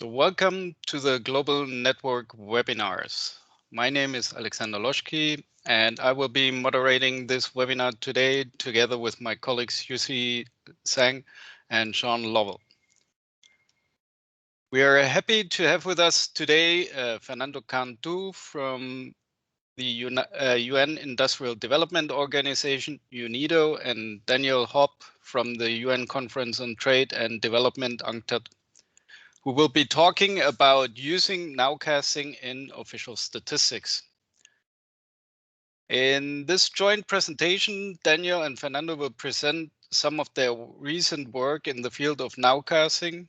So welcome to the Global Network webinars. My name is Alexander Loschke, and I will be moderating this webinar today together with my colleagues Yusi Zhang and Sean Lovell. We are happy to have with us today Fernando Cantú from the UN Industrial Development Organization, UNIDO, and Daniel Hopp from the UN Conference on Trade and Development, UNCTAD, who will be talking about using nowcasting in official statistics. In this joint presentation, Daniel and Fernando will present some of their recent work in the field of nowcasting.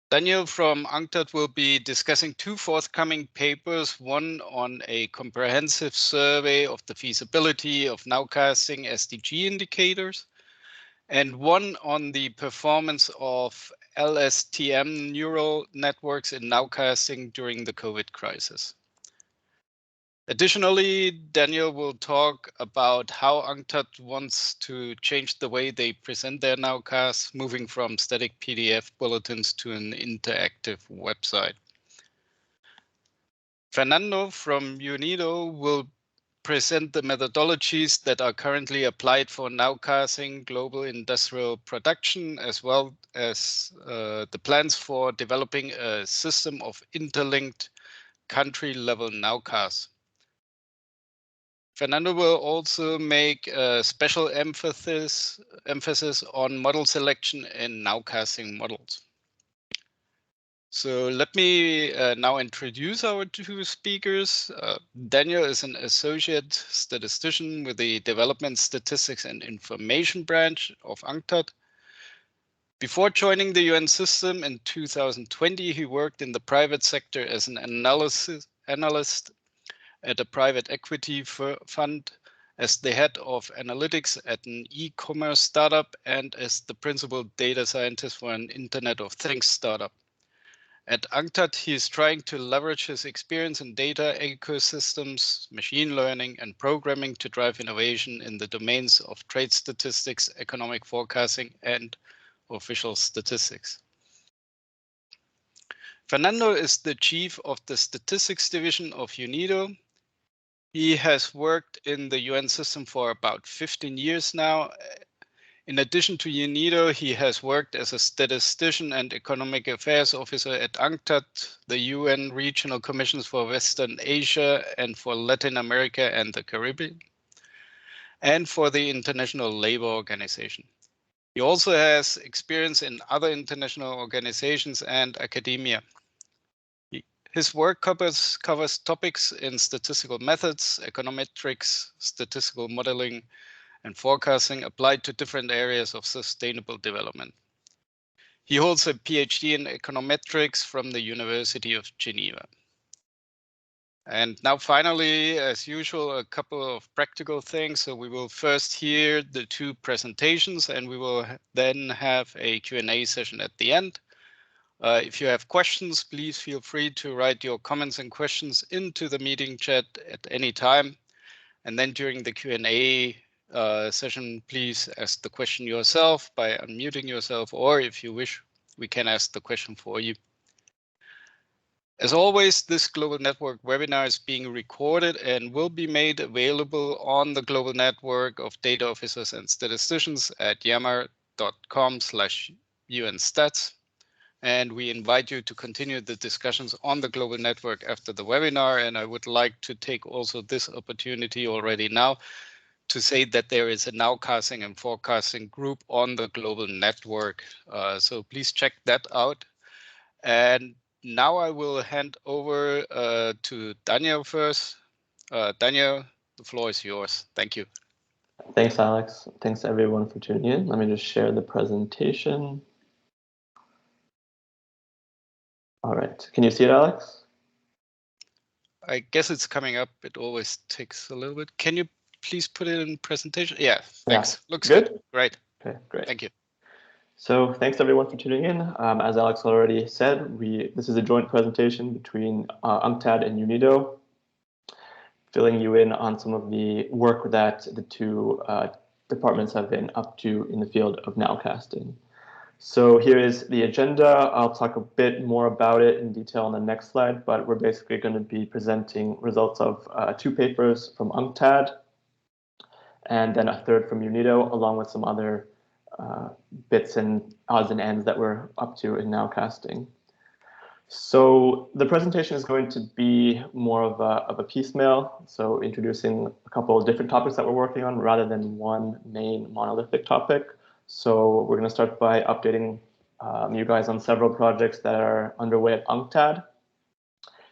Daniel from UNCTAD will be discussing two forthcoming papers, one on a comprehensive survey of the feasibility of nowcasting SDG indicators, and one on the performance of LSTM neural networks in nowcasting during the COVID crisis. Additionally, Daniel will talk about how UNCTAD wants to change the way they present their nowcasts, moving from static PDF bulletins to an interactive website. Fernando from UNIDO will present the methodologies that are currently applied for nowcasting global industrial production, as well as the plans for developing a system of interlinked country-level nowcasts. Fernando will also make a special emphasis on model selection in nowcasting models. So let me now introduce our two speakers. Daniel is an associate statistician with the Development Statistics and Information branch of UNCTAD. Before joining the UN system in 2020, he worked in the private sector as an analyst at a private equity fund, as the head of analytics at an e-commerce startup, and as the principal data scientist for an Internet of Things startup. At UNCTAD, he is trying to leverage his experience in data ecosystems, machine learning, and programming to drive innovation in the domains of trade statistics, economic forecasting, and official statistics. Fernando is the chief of the statistics division of UNIDO. He has worked in the UN system for about 15 years now. In addition to UNIDO, he has worked as a statistician and economic affairs officer at UNCTAD, the UN Regional Commissions for Western Asia and for Latin America and the Caribbean, and for the International Labour Organization. He also has experience in other international organizations and academia. His work covers topics in statistical methods, econometrics, statistical modeling, and forecasting applied to different areas of sustainable development. He holds a PhD in econometrics from the University of Geneva. And now finally, as usual, a couple of practical things. So we will first hear the two presentations, and we will then have a Q&A session at the end. If you have questions, please feel free to write your comments and questions into the meeting chat at any time. And then during the Q&A session, please ask the question yourself by unmuting yourself, or if you wish, we can ask the question for you. As always, this Global Network webinar is being recorded and will be made available on the Global Network of Data Officers and Statisticians at yammer.com/UNStats. And we invite you to continue the discussions on the Global Network after the webinar. And I would like to take also this opportunity already now to say that there is a nowcasting and forecasting group on the Global Network. So please check that out. And now I will hand over to Daniel first. Daniel, the floor is yours. Thank you. Thanks, Alex. Thanks everyone for tuning in. Let me just share the presentation. All right, can you see it, Alex? I guess it's coming up. It always takes a little bit. Can you please put it in presentation? Yeah, thanks. Yeah. Looks good. Great. Okay, great. Thank you. So thanks everyone for tuning in. As Alex already said, this is a joint presentation between UNCTAD and UNIDO, filling you in on some of the work that the two departments have been up to in the field of nowcasting. So here is the agenda. I'll talk a bit more about it in detail on the next slide, but we're basically going to be presenting results of 2 papers from UNCTAD and then a third from UNIDO, along with some other bits and odds and ends that we're up to in nowcasting. So the presentation is going to be more of a piecemeal, so introducing a couple of different topics that we're working on rather than one main monolithic topic. So we're going to start by updating you guys on several projects that are underway at UNCTAD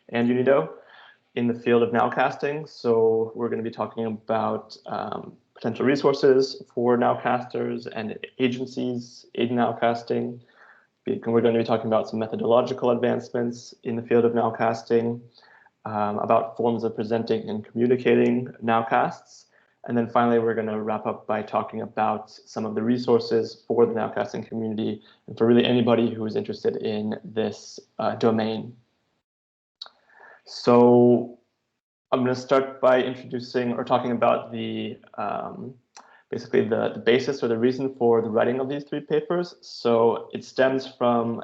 and UNIDO in the field of nowcasting. So we're going to be talking about potential resources for nowcasters and agencies in nowcasting. We're going to be talking about some methodological advancements in the field of nowcasting, about forms of presenting and communicating nowcasts. And then finally, we're going to wrap up by talking about some of the resources for the nowcasting community and for really anybody who is interested in this domain. So I'm going to start by introducing or talking about the basically the basis or the reason for the writing of these 3 papers. So it stems from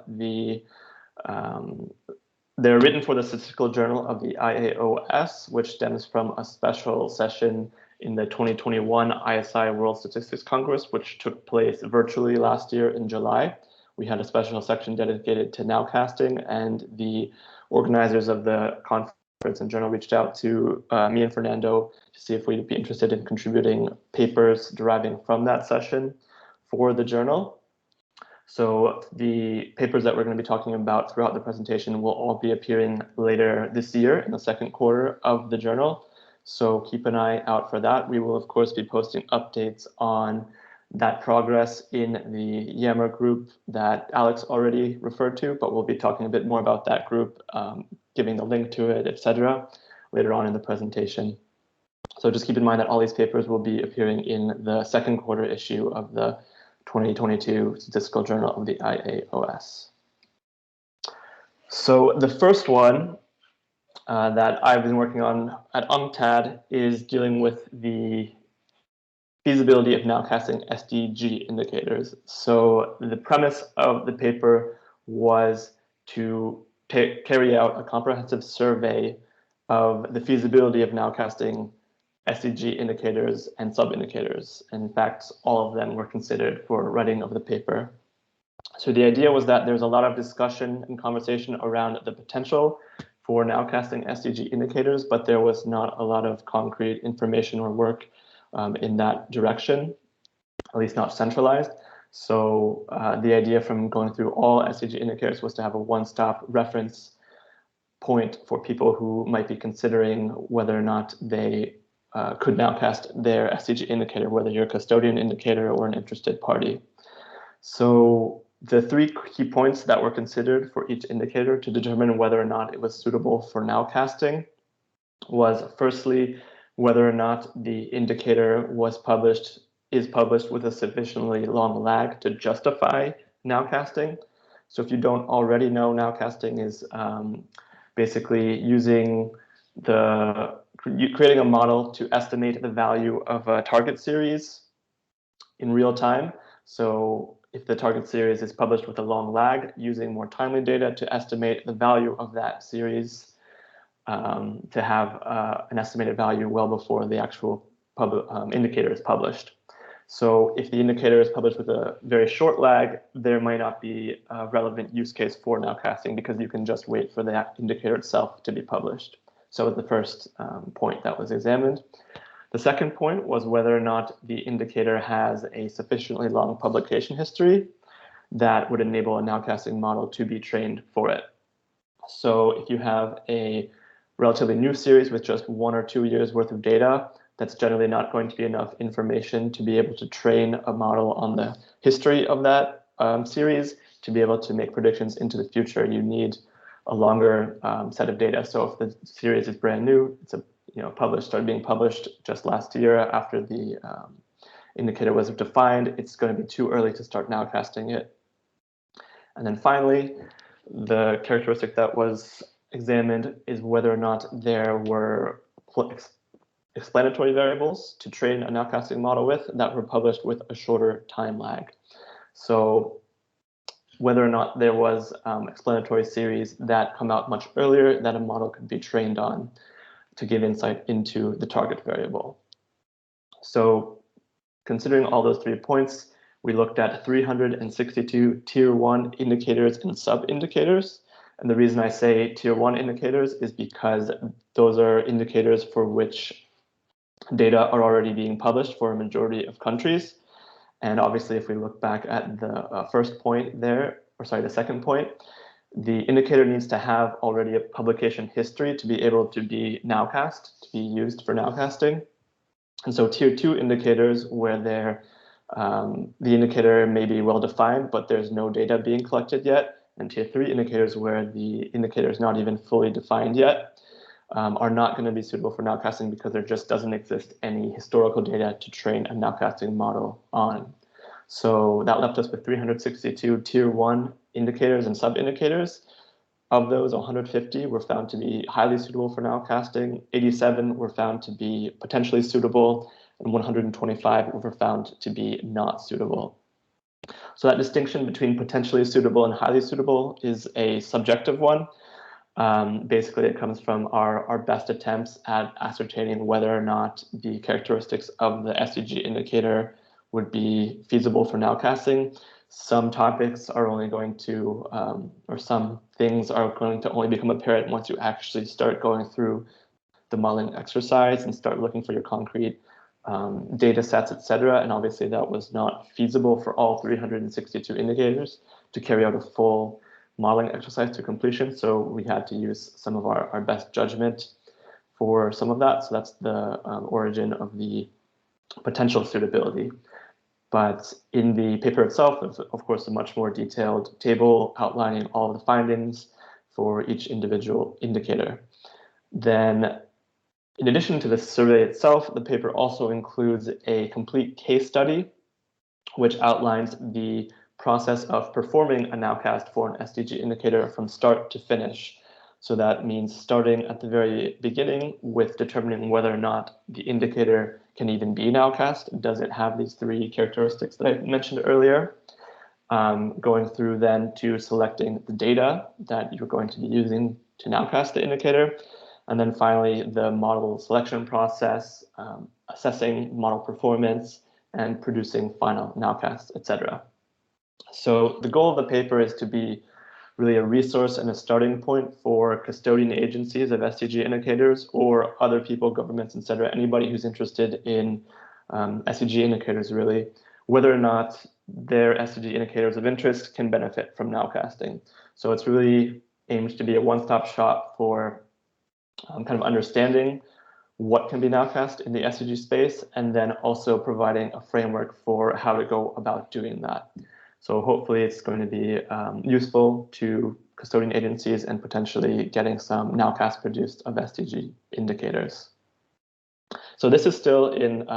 they're written for the Statistical Journal of the IAOS, which stems from a special session in the 2021 ISI World Statistics Congress, which took place virtually last year in July. We had a special section dedicated to nowcasting, and the organizers of the conference and journal reached out to me and Fernando to see if we'd be interested in contributing papers deriving from that session for the journal. So the papers that we're going to be talking about throughout the presentation will all be appearing later this year in the second quarter of the journal. So keep an eye out for that. We will, of course, be posting updates on that progress in the Yammer group that Alex already referred to, but we'll be talking a bit more about that group, giving the link to it, etc., later on in the presentation. So just keep in mind that all these papers will be appearing in the second quarter issue of the 2022 Statistical Journal of the IAOS. So the first one that I've been working on at UNCTAD is dealing with the feasibility of nowcasting SDG indicators. So the premise of the paper was to carry out a comprehensive survey of the feasibility of nowcasting SDG indicators and sub-indicators. In fact, all of them were considered for writing of the paper. So the idea was that there's a lot of discussion and conversation around the potential for nowcasting SDG indicators, but there was not a lot of concrete information or work in that direction, at least not centralized. So the idea from going through all SDG indicators was to have a one-stop reference point for people who might be considering whether or not they could nowcast their SDG indicator, whether you're a custodian indicator or an interested party. So the 3 key points that were considered for each indicator to determine whether or not it was suitable for nowcasting was, firstly, whether or not the indicator is published with a sufficiently long lag to justify nowcasting. So if you don't already know, nowcasting is basically using creating a model to estimate the value of a target series in real time. So if the target series is published with a long lag, using more timely data to estimate the value of that series to have an estimated value well before the actual indicator is published. So if the indicator is published with a very short lag, there might not be a relevant use case for nowcasting because you can just wait for the indicator itself to be published. So that was the first point that was examined. The second point was whether or not the indicator has a sufficiently long publication history that would enable a nowcasting model to be trained for it. So if you have a relatively new series with just 1 or 2 years worth of data, that's generally not going to be enough information to be able to train a model on the history of that series to be able to make predictions into the future. You need a longer set of data. So if the series is brand new, it's started being published just last year after the indicator was defined, it's going to be too early to start nowcasting it. And then finally, the characteristic that was examined is whether or not there were explanatory variables to train a nowcasting model with that were published with a shorter time lag. So whether or not there was explanatory series that come out much earlier that a model could be trained on to give insight into the target variable. So considering all those 3 points, we looked at 362 tier 1 indicators and sub-indicators. And the reason I say tier 1 indicators is because those are indicators for which data are already being published for a majority of countries. And obviously, if we look back at the first point there, or sorry, the second point, the indicator needs to have already a publication history to be able to be nowcast, to be used for nowcasting. And so tier 2 indicators where the indicator may be well defined, but there's no data being collected yet, and tier 3 indicators where the indicator is not even fully defined yet, are not going to be suitable for nowcasting because there just doesn't exist any historical data to train a nowcasting model on. So that left us with 362 tier 1 indicators and sub-indicators. Of those, 150 were found to be highly suitable for nowcasting, 87 were found to be potentially suitable, and 125 were found to be not suitable. So that distinction between potentially suitable and highly suitable is a subjective one. Basically, it comes from our best attempts at ascertaining whether or not the characteristics of the SDG indicator would be feasible for nowcasting. Some topics are only going to, or some things are going to only become apparent once you actually start going through the modeling exercise and start looking for your concrete data sets, etc. And obviously that was not feasible for all 362 indicators to carry out a full modeling exercise to completion. So we had to use some of our best judgment for some of that. So that's the origin of the potential suitability. But in the paper itself, there's of course a much more detailed table outlining all of the findings for each individual indicator. Then, in addition to the survey itself, the paper also includes a complete case study, which outlines the process of performing a nowcast for an SDG indicator from start to finish. So that means starting at the very beginning with determining whether or not the indicator can even be nowcast. Does it have these 3 characteristics that I mentioned earlier? Going through then to selecting the data that you're going to be using to nowcast the indicator. And then finally, the model selection process, assessing model performance, and producing final nowcasts, etc. So the goal of the paper is to be really a resource and a starting point for custodian agencies of SDG indicators or other people, governments, etc., anybody who's interested in SDG indicators, really, whether or not their SDG indicators of interest can benefit from nowcasting. So it's really aimed to be a one-stop shop for kind of understanding what can be nowcast in the SDG space, and then also providing a framework for how to go about doing that. So hopefully it's going to be useful to custodian agencies and potentially getting some nowcast produced of SDG indicators. So this is still in,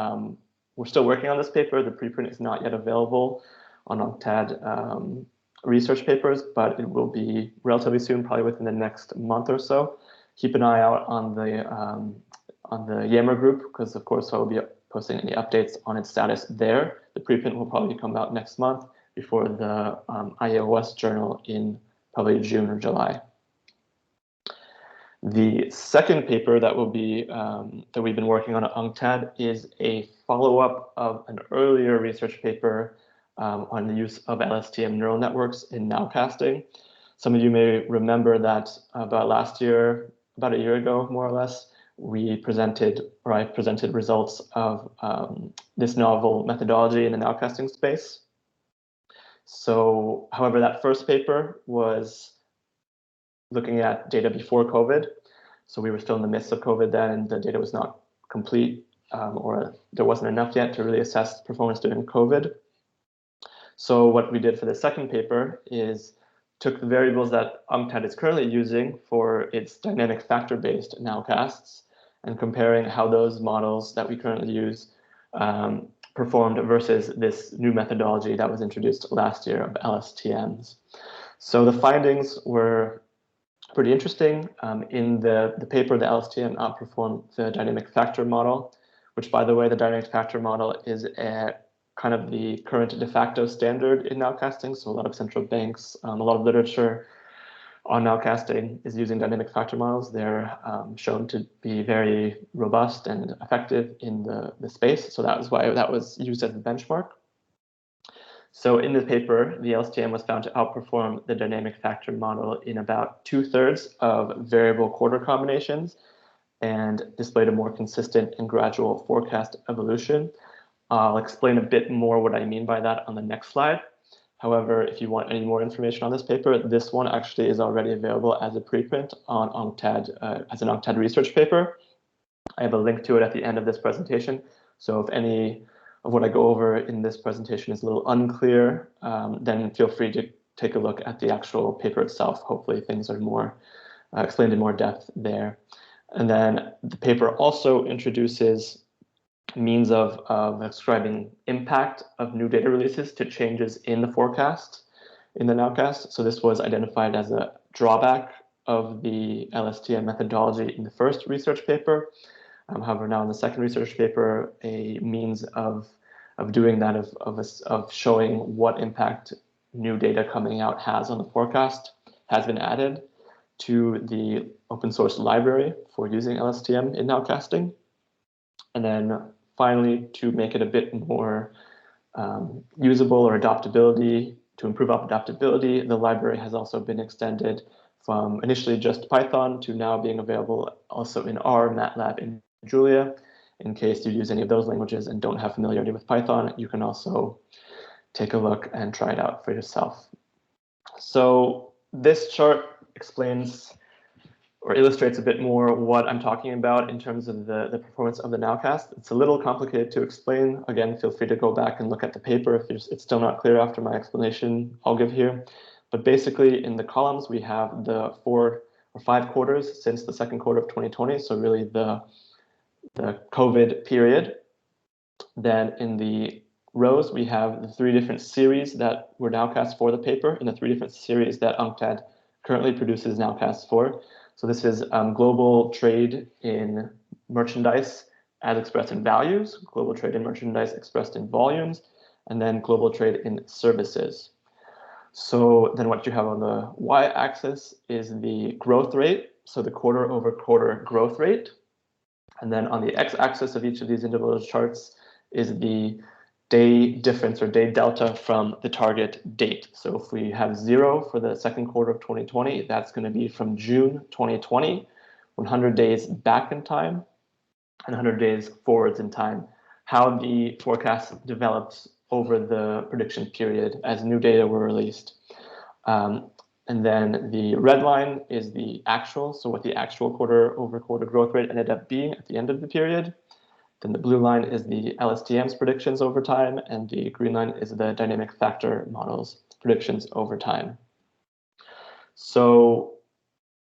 we're still working on this paper. The preprint is not yet available on UNCTAD research papers, but it will be relatively soon, probably within the next month or so. Keep an eye out on the Yammer group, because of course I will be posting any updates on its status there. The preprint will probably come out next month before the iOS journal in probably June or July. The second paper that will be that we've been working on at UNCTAD is a follow-up of an earlier research paper on the use of LSTM neural networks in nowcasting. Some of you may remember that about a year ago, more or less, we presented, or I presented results of this novel methodology in the nowcasting space. So, however, that first paper was looking at data before COVID. So we were still in the midst of COVID then, and the data was not complete, or there wasn't enough yet to really assess performance during COVID. So what we did for the second paper is took the variables that UNCTAD is currently using for its dynamic factor-based nowcasts and comparing how those models that we currently use performed versus this new methodology that was introduced last year of LSTMs. So the findings were pretty interesting. In the paper, the LSTM outperformed the dynamic factor model, which, by the way, the dynamic factor model is a kind of the current de facto standard in nowcasting. So a lot of central banks, a lot of literature on nowcasting is using dynamic factor models. They're shown to be very robust and effective in the space. So that was why that was used as the benchmark. So in the paper, the LSTM was found to outperform the dynamic factor model in about 2/3 of variable quarter combinations and displayed a more consistent and gradual forecast evolution. I'll explain a bit more what I mean by that on the next slide. However, if you want any more information on this paper, this one actually is already available as a preprint on UNCTAD, as an UNCTAD research paper. I have a link to it at the end of this presentation. So if any of what I go over in this presentation is a little unclear, then feel free to take a look at the actual paper itself. Hopefully things are more explained in more depth there. And then the paper also introduces means of ascribing impact of new data releases to changes in the forecast in the nowcast. So this was identified as a drawback of the LSTM methodology in the first research paper. However, now in the second research paper, a means of doing that, of showing what impact new data coming out has on the forecast has been added to the open source library for using LSTM in nowcasting. And then finally, to make it a bit more usable or adaptability, to improve adaptability, the library has also been extended from initially just Python to now being available also in R, MATLAB, and Julia. In case you use any of those languages and don't have familiarity with Python, you can also take a look and try it out for yourself. So this chart explains or illustrates a bit more what I'm talking about in terms of the performance of the nowcast. It's a little complicated to explain. Again, feel free to go back and look at the paper if it's still not clear after my explanation I'll give here. But basically in the columns, we have the 4 or 5 quarters since the second quarter of 2020. So really the COVID period. Then in the rows, we have the 3 different series that were nowcast for the paper and the 3 different series that UNCTAD currently produces nowcasts for. So this is global trade in merchandise as expressed in values, global trade in merchandise expressed in volumes, and then global trade in services. So then what you have on the y-axis is the growth rate, so the quarter-over-quarter growth rate. And then on the x-axis of each of these individual charts is the day difference or day delta from the target date. So if we have 0 for the second quarter of 2020, that's going to be from June 2020, 100 days back in time and 100 days forwards in time, how the forecast developed over the prediction period as new data were released. And then the red line is the actual, so what the actual quarter-over-quarter growth rate ended up being at the end of the period. Then the blue line is the LSTM's predictions over time, and the green line is the dynamic factor model's predictions over time. So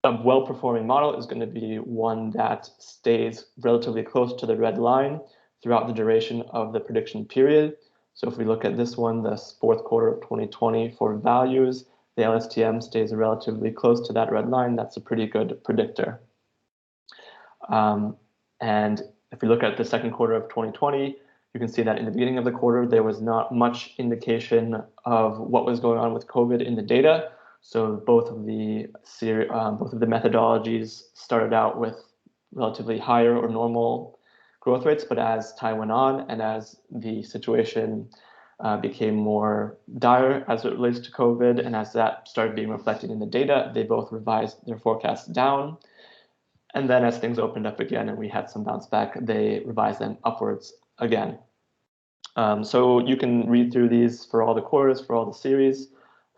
a well-performing model is going to be one that stays relatively close to the red line throughout the duration of the prediction period. So if we look at this one, the fourth quarter of 2020 for values, the LSTM stays relatively close to that red line. That's a pretty good predictor. And if we look at the second quarter of 2020, you can see that in the beginning of the quarter, there was not much indication of what was going on with COVID in the data. So both of the methodologies started out with relatively higher or normal growth rates, but as time went on and as the situation became more dire as it relates to COVID, and as that started being reflected in the data, they both revised their forecasts down. And then as things opened up again and we had some bounce back, they revised them upwards again. So you can read through these for all the quarters, for all the series,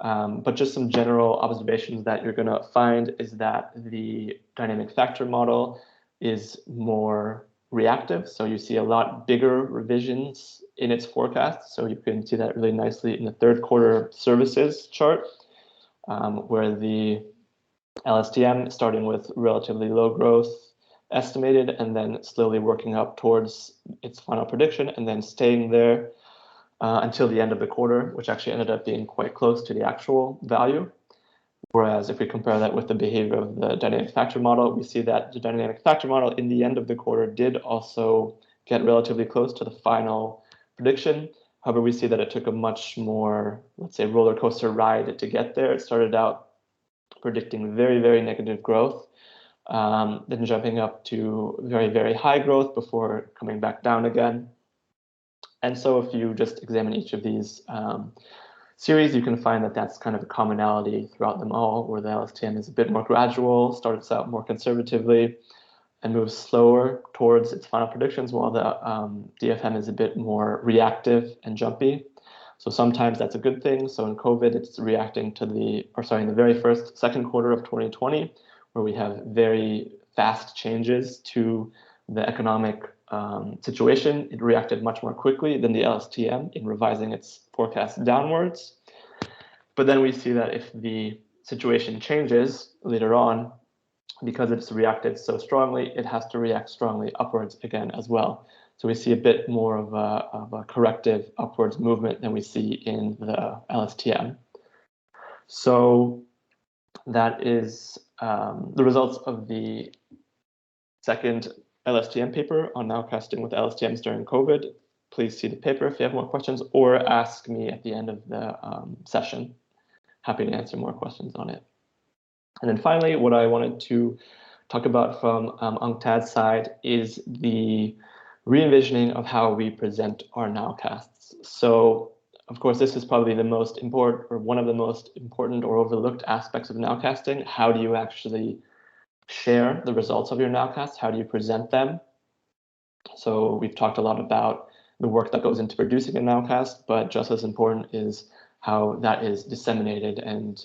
but just some general observations that you're going to find is that the dynamic factor model is more reactive. So you see a lot bigger revisions in its forecast. So you can see that really nicely in the third quarter services chart, where the LSTM starting with relatively low growth estimated and then slowly working up towards its final prediction and then staying there until the end of the quarter, which actually ended up being quite close to the actual value. Whereas if we compare that with the behavior of the dynamic factor model, we see that the dynamic factor model in the end of the quarter did also get relatively close to the final prediction. However, we see that it took a much more, let's say, roller coaster ride to get there. It started out predicting very, very negative growth, then jumping up to very, very high growth before coming back down again. And so if you just examine each of these series, you can find that that's kind of a commonality throughout them all, where the LSTM is a bit more gradual, starts out more conservatively, and moves slower towards its final predictions, while the DFM is a bit more reactive and jumpy. So sometimes that's a good thing. So in COVID, it's reacting to in the very second quarter of 2020, where we have very fast changes to the economic situation. It reacted much more quickly than the LSTM in revising its forecast downwards. But then we see that if the situation changes later on, because it's reacted so strongly, it has to react strongly upwards again as well. So we see a bit more of a corrective upwards movement than we see in the LSTM. So that is the results of the second LSTM paper on nowcasting with LSTMs during COVID. Please see the paper if you have more questions, or ask me at the end of the session. Happy to answer more questions on it. And then finally, what I wanted to talk about from UNCTAD's side is the re-envisioning of how we present our nowcasts. So, of course, this is probably the most important, or one of the most important or overlooked aspects of nowcasting. How do you actually share the results of your nowcasts? How do you present them? So we've talked a lot about the work that goes into producing a nowcast, but just as important is how that is disseminated and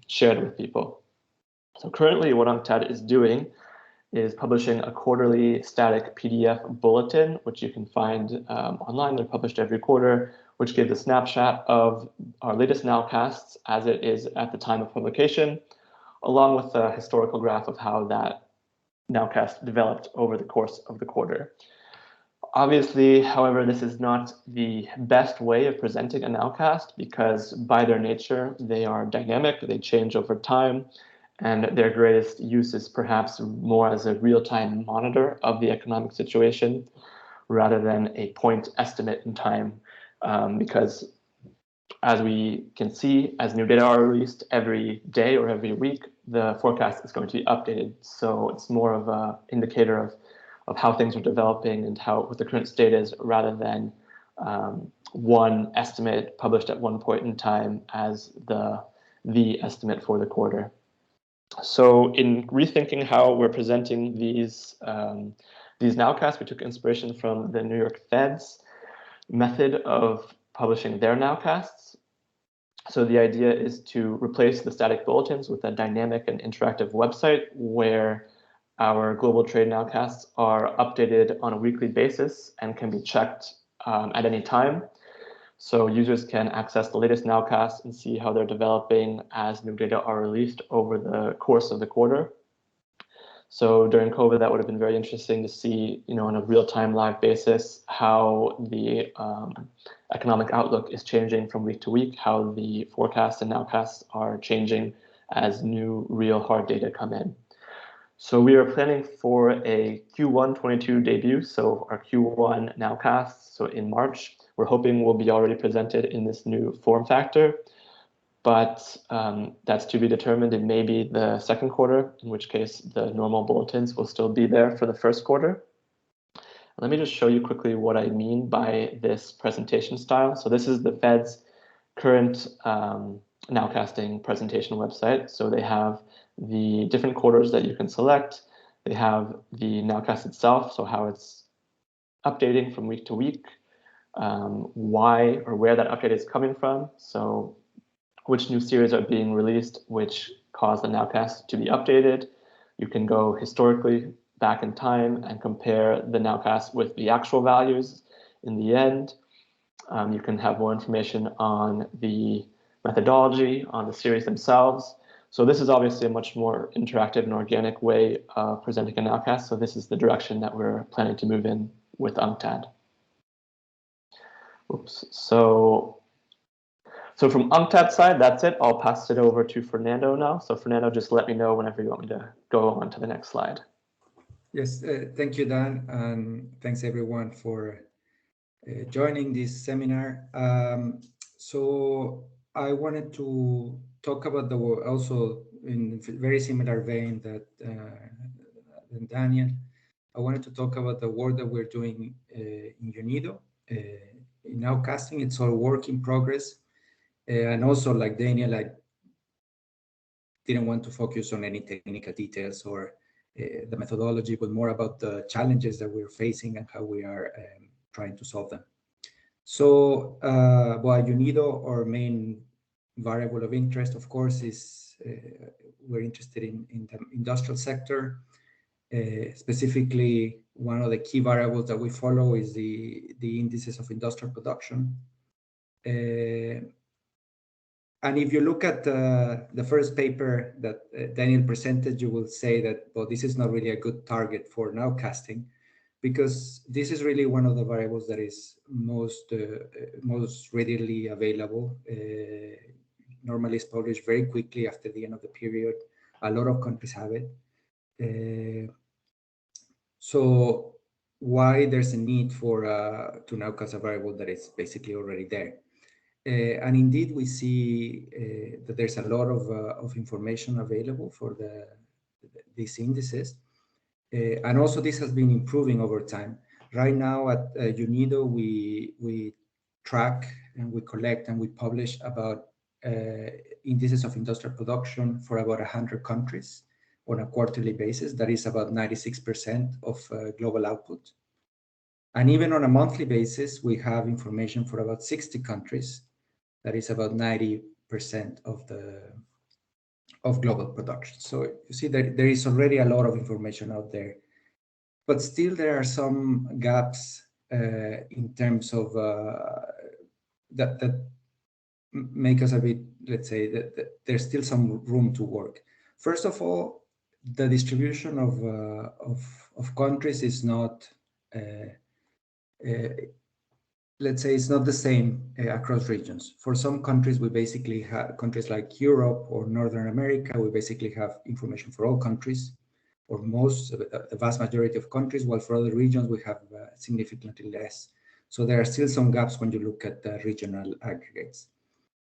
shared with people. So currently what UNCTAD is doing is publishing a quarterly static PDF bulletin, which you can find online. They're published every quarter, which gives a snapshot of our latest nowcasts as it is at the time of publication, along with a historical graph of how that nowcast developed over the course of the quarter. Obviously, however, this is not the best way of presenting a nowcast because by their nature, they are dynamic, they change over time, and their greatest use is perhaps more as a real-time monitor of the economic situation rather than a point estimate in time, because as we can see, as new data are released every day or every week, the forecast is going to be updated. So it's more of an indicator of how things are developing and what the current state is, rather than one estimate published at one point in time as the estimate for the quarter. So in rethinking how we're presenting these nowcasts, we took inspiration from the New York Fed's method of publishing their nowcasts. So the idea is to replace the static bulletins with a dynamic and interactive website where our global trade nowcasts are updated on a weekly basis and can be checked at any time. So users can access the latest nowcasts and see how they're developing as new data are released over the course of the quarter. So during COVID, that would have been very interesting to see, on a real-time live basis, how the economic outlook is changing from week to week, how the forecasts and nowcasts are changing as new real hard data come in. So we are planning for a Q1 22 debut, so our Q1 nowcasts, so in March. We're hoping will be already presented in this new form factor, but that's to be determined in maybe the second quarter, in which case the normal bulletins will still be there for the first quarter. Let me just show you quickly what I mean by this presentation style. So this is the Fed's current nowcasting presentation website. So they have the different quarters that you can select. They have the nowcast itself, so how it's updating from week to week, why or where that update is coming from. So which new series are being released, which cause the nowcast to be updated. You can go historically back in time and compare the nowcast with the actual values in the end. You can have more information on the methodology, on the series themselves. So this is obviously a much more interactive and organic way of presenting a nowcast. So this is the direction that we're planning to move in with UNCTAD. Oops. So from UNCTAD's side, that's it. I'll pass it over to Fernando now. So Fernando, just let me know whenever you want me to go on to the next slide. Yes, thank you, Dan, and thanks everyone for joining this seminar. So I wanted to talk about also in very similar vein that than Daniel. I wanted to talk about the work that we're doing in UNIDO. In Nowcasting, it's all work in progress. And also, like Daniel, I didn't want to focus on any technical details or the methodology, but more about the challenges that we're facing and how we are trying to solve them. So, well, UNIDO, our main variable of interest, of course, is we're interested in the industrial sector. Specifically, one of the key variables that we follow is the indices of industrial production. And if you look at the first paper that Daniel presented, you will say that, well, this is not really a good target for nowcasting, because this is really one of the variables that is most readily available. Normally it's published very quickly after the end of the period. A lot of countries have it. So why there's a need for to nowcast a variable that is basically already there? And indeed, we see that there's a lot of information available for these indices. And also this has been improving over time. Right now at UNIDO, we track and we collect and we publish about indices of industrial production for about 100 countries on a quarterly basis. That is about 96% of global output. And even on a monthly basis, we have information for about 60 countries. That is about 90% of global production. So you see that there is already a lot of information out there, but still there are some gaps in terms of that make us a bit, let's say, that there's still some room to work. First of all, the distribution of countries is not, let's say, it's not the same across regions. For some countries, we basically have countries like Europe or Northern America, we basically have information for all countries, or most, the vast majority of countries, while for other regions, we have significantly less. So there are still some gaps when you look at the regional aggregates.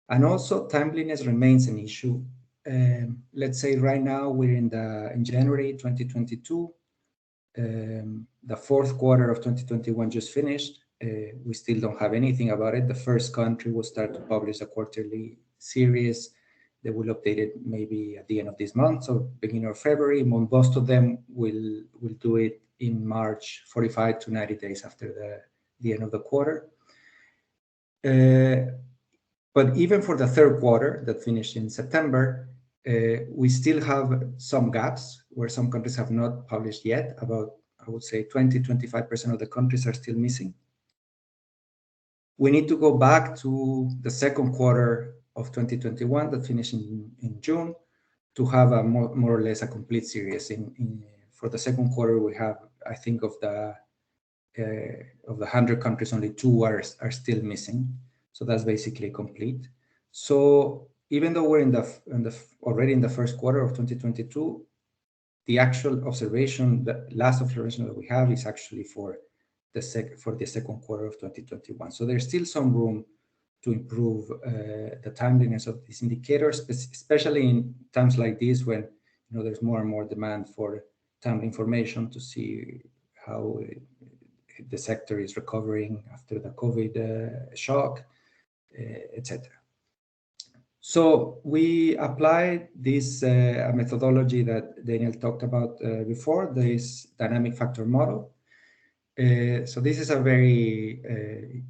And also timeliness remains an issue. Let's say right now we're in January 2022. The fourth quarter of 2021 just finished. We still don't have anything about it. The first country will start to publish a quarterly series. They will update it maybe at the end of this month, so beginning of February. Most of them will do it in March, 45 to 90 days after the end of the quarter. But even for the third quarter that finished in September, we still have some gaps where some countries have not published yet. About, I would say, 20-25% of the countries are still missing. We need to go back to the second quarter of 2021 that finished in June to have a more or less a complete series. For the second quarter, we have, I think, of the 100 countries, only 2 are still missing. So that's basically complete. So even though we're already in the first quarter of 2022, the actual observation, the last observation that we have is actually for the second quarter of 2021. So there's still some room to improve the timeliness of these indicators, especially in times like this when there's more and more demand for timely information to see how the sector is recovering after the COVID shock, etc. So we applied this methodology that Daniel talked about before, this dynamic factor model. So this is a very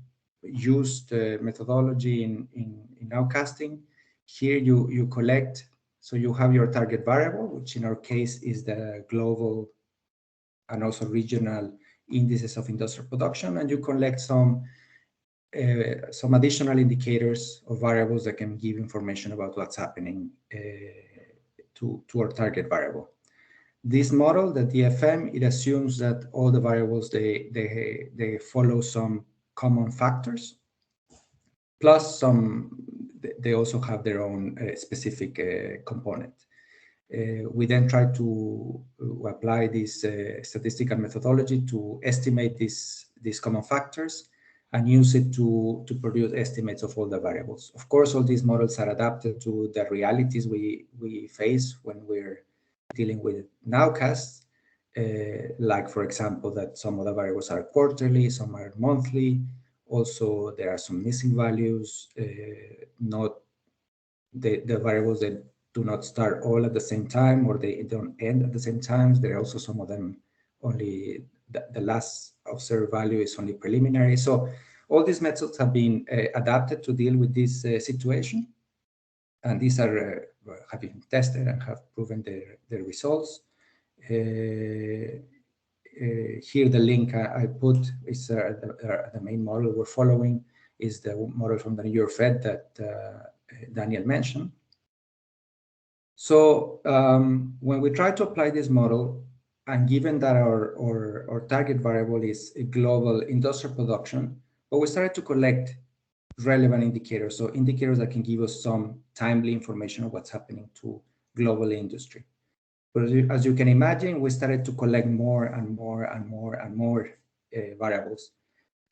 used methodology in nowcasting. Here you collect, so you have your target variable, which in our case is the global and also regional indices of industrial production, and you collect some additional indicators or variables that can give information about what's happening to our target variable. This model, the DFM, it assumes that all the variables, they follow some common factors, plus they also have their own specific component. We then try to apply this statistical methodology to estimate these common factors, and use it to produce estimates of all the variables. Of course, all these models are adapted to the realities we face when we're dealing with nowcasts, like, for example, that some of the variables are quarterly, some are monthly. Also, there are some missing values, not the variables that do not start all at the same time, or they don't end at the same time. There are also some of them only the last observed value is only preliminary. So all these methods have been adapted to deal with this situation, and these are have been tested and have proven their results. Here the link I put is the main model we're following is the model from the New York Fed that Daniel mentioned. So when we try to apply this model, and given that our target variable is a global industrial production, but we started to collect relevant indicators, so indicators that can give us some timely information of what's happening to global industry. But as you can imagine, we started to collect more and more and more and more variables,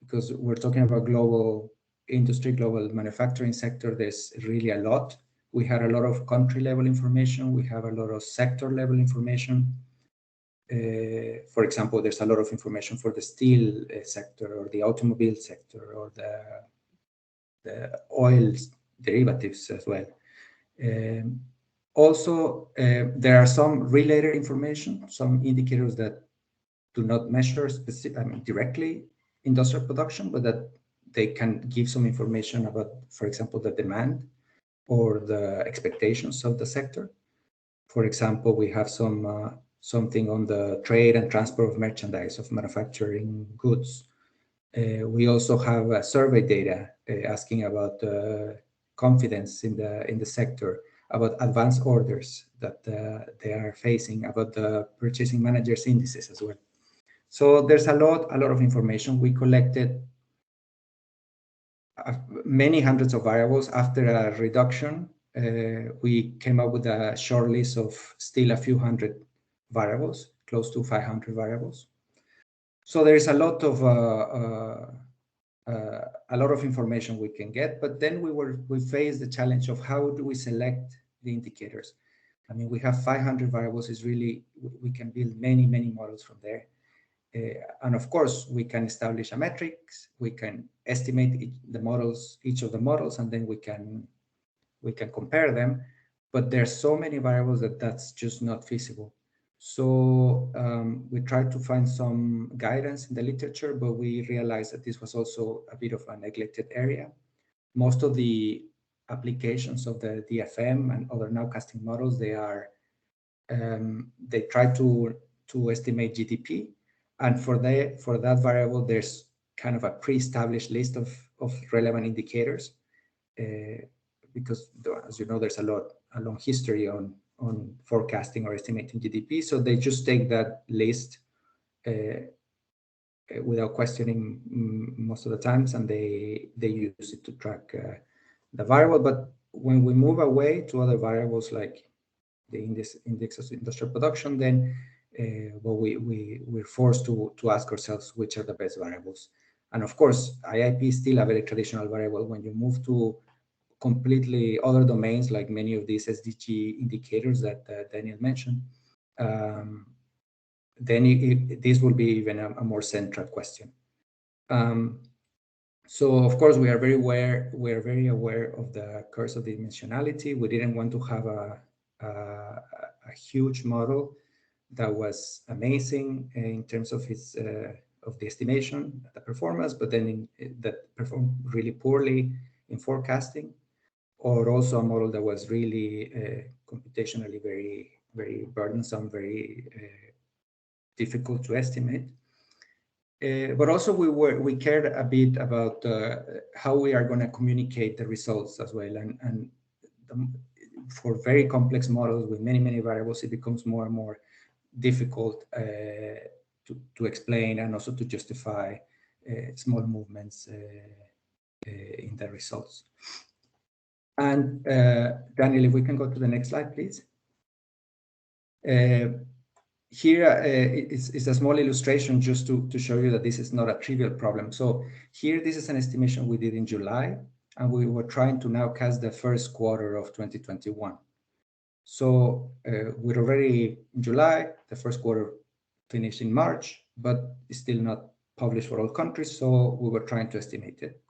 because we're talking about global industry, global manufacturing sector. There's really a lot. We had a lot of country level information. We have a lot of sector level information. For example, there's a lot of information for the steel sector, or the automobile sector, or the oil derivatives as well. Also, there are some related information, some indicators that do not measure directly industrial production, but that they can give some information about, for example, the demand or the expectations of the sector. For example, we have something on the trade and transport of merchandise, of manufacturing goods. We also have survey data asking about confidence in the sector, about advanced orders that they are facing, about the purchasing managers' indices as well. So there's a lot of information. We collected many hundreds of variables. After a reduction, we came up with a short list of still a few hundred variables, close to 500 variables. So there is a lot of information we can get, but then we faced the challenge of how do we select the indicators. I mean, we have 500 variables. Is really, we can build many models from there. And of course, we can establish a metrics. We can estimate each of the models, and then we can compare them. But there's so many variables that's just not feasible. So we tried to find some guidance in the literature, but we realized that this was also a bit of a neglected area. Most of the applications of the DFM and other nowcasting models, they try to estimate GDP, and for that variable, there's kind of a pre-established list of relevant indicators, because as you know, there's a long history on forecasting or estimating GDP. So they just take that list without questioning most of the times, and they use it to track the variable. But when we move away to other variables like the index of industrial production, then we're forced to ask ourselves which are the best variables. And of course, IIP is still a very traditional variable. When you move to completely other domains, like many of these SDG indicators that Daniel mentioned, then this will be even a more central question. So of course, we are very aware of the curse of dimensionality. We didn't want to have a huge model that was amazing in terms of its of the estimation, the performance, but then that performed really poorly in forecasting, or also a model that was really computationally very burdensome, very difficult to estimate. But also we cared a bit about how we are going to communicate the results as well. And for very complex models with many variables, it becomes more and more difficult to explain and also to justify small movements in the results. And Daniel, if we can go to the next slide, please. here it's a small illustration just to show you that this is not a trivial problem. So here, this is an estimation we did in July, and we were trying to nowcast the first quarter of 2021. So we're already in July, the first quarter finished in March, but it's still not published for all countries. So we were trying to estimate it.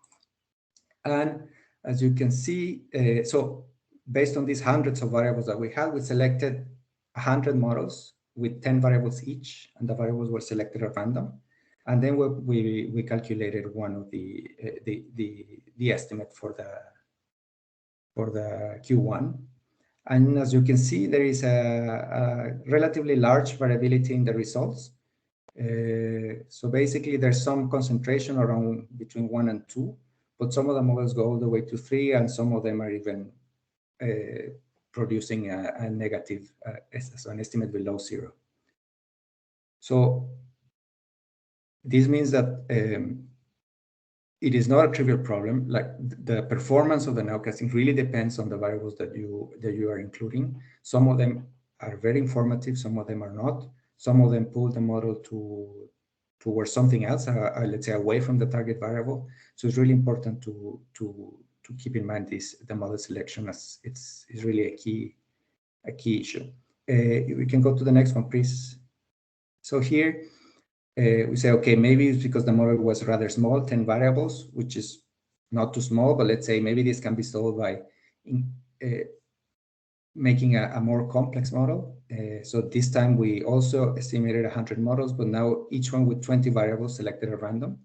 And as you can see, so based on these hundreds of variables that we had, we selected 100 models with 10 variables each, and the variables were selected at random. And then we calculated one of the estimate for the Q1. And as you can see, there is a relatively large variability in the results. So basically, there's some concentration around between 1 and 2, but some of the models go all the way to 3, and some of them are even producing a negative, so an estimate below 0. So this means that it is not a trivial problem. Like, the performance of the nowcasting really depends on the variables that you are including. Some of them are very informative, some of them are not. Some of them pull the model towards something else, let's say away from the target variable. So it's really important to keep in mind the model selection, as it's really a key issue. We can go to the next one, please. So here we say, okay, maybe it's because the model was rather small, 10 variables, which is not too small, but let's say maybe this can be solved by making a more complex model. So this time we also estimated 100 models, but now each one with 20 variables selected at random.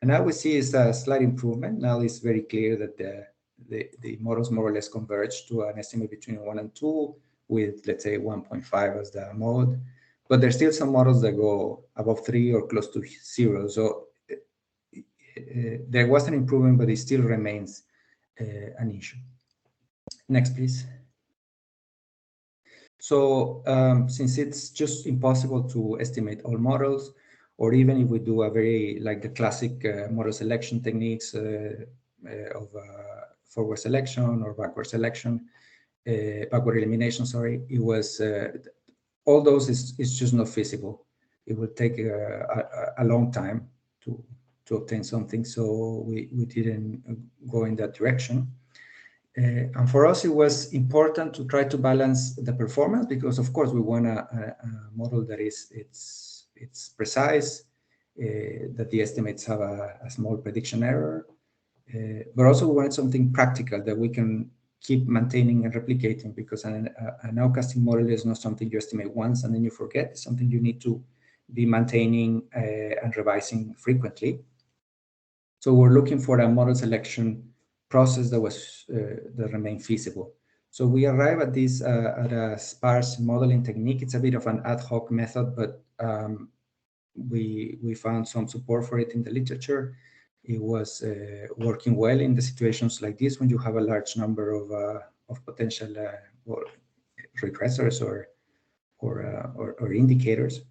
And now we see is a slight improvement. Now it's very clear that the models more or less converge to an estimate between 1 and 2, with, let's say, 1.5 as the mode. But there's still some models that go above 3 or close to 0. So there was an improvement, but it still remains an issue. Next, please. So since it's just impossible to estimate all models, or even if we do a very, like the classic model selection techniques of forward selection or backward selection, backward elimination, sorry, it was, all those is just not feasible. It would take a long time to obtain something, so we didn't go in that direction. And for us, it was important to try to balance the performance, because of course we want a model that it's precise, that the estimates have a small prediction error, but also we wanted something practical that we can keep maintaining and replicating, because a nowcasting model is not something you estimate once and then you forget. It's something you need to be maintaining and revising frequently. So we're looking for a model selection process that remained feasible. So we arrive at this at a sparse modeling technique. It's a bit of an ad hoc method, but we found some support for it in the literature. It was working well in the situations like this, when you have a large number of potential regressors or indicators.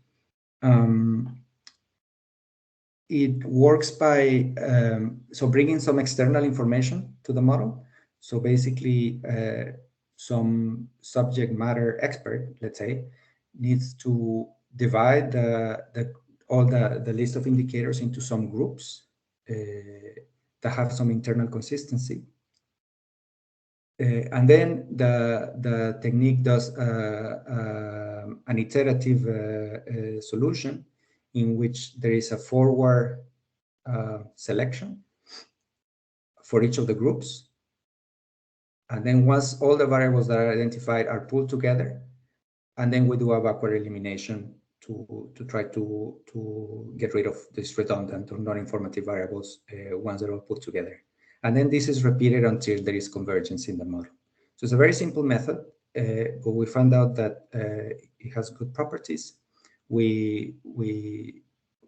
It works by bringing some external information to the model. So basically, some subject matter expert, let's say, needs to divide all the list of indicators into some groups that have some internal consistency. And then the technique does an iterative solution in which there is a forward selection for each of the groups. And then once all the variables that are identified are pulled together, and then we do a backward elimination to try to get rid of these redundant or non-informative variables once they're all put together. And then this is repeated until there is convergence in the model. So it's a very simple method, but we found out that it has good properties. We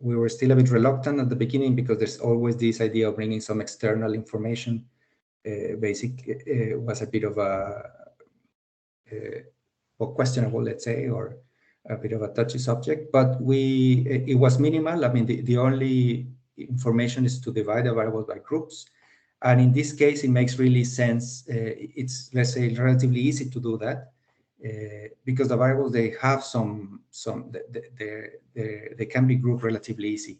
were still a bit reluctant at the beginning, because there's always this idea of bringing some external information. Was a bit of a questionable, let's say, or a bit of a touchy subject, but it was minimal. I mean, the only information is to divide the variables by groups. And in this case, it makes really sense. It's, let's say, relatively easy to do that. because the variables, they have they can be grouped relatively easy.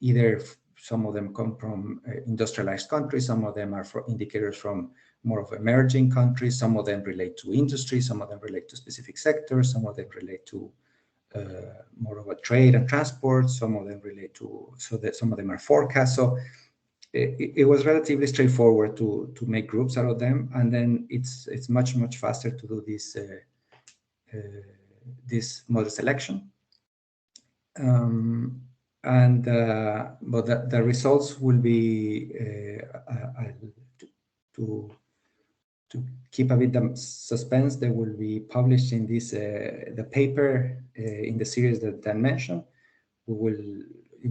Either some of them come from industrialized countries, some of them are for indicators from more of emerging countries, some of them relate to industry, some of them relate to specific sectors, some of them relate to more of a trade and transport, some of them relate to, so that some of them are forecasts. So it was relatively straightforward to make groups out of them, and then it's much faster to do this model selection. But the results will be to keep a bit the suspense. They will be published in this the paper in the series that Dan mentioned. It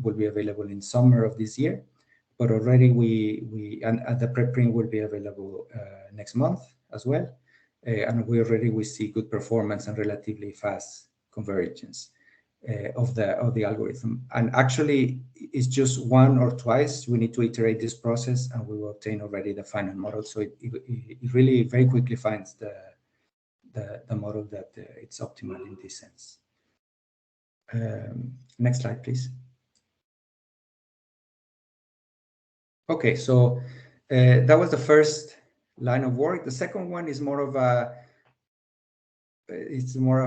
will be available in summer of this year, but already and the preprint will be available next month as well, and we see good performance and relatively fast convergence of the algorithm. And actually, it's just one or twice we need to iterate this process, and we will obtain already the final model. So it really very quickly finds the model that it's optimal in this sense. Next slide, please. Okay, so that was the first line of work. The second one is more of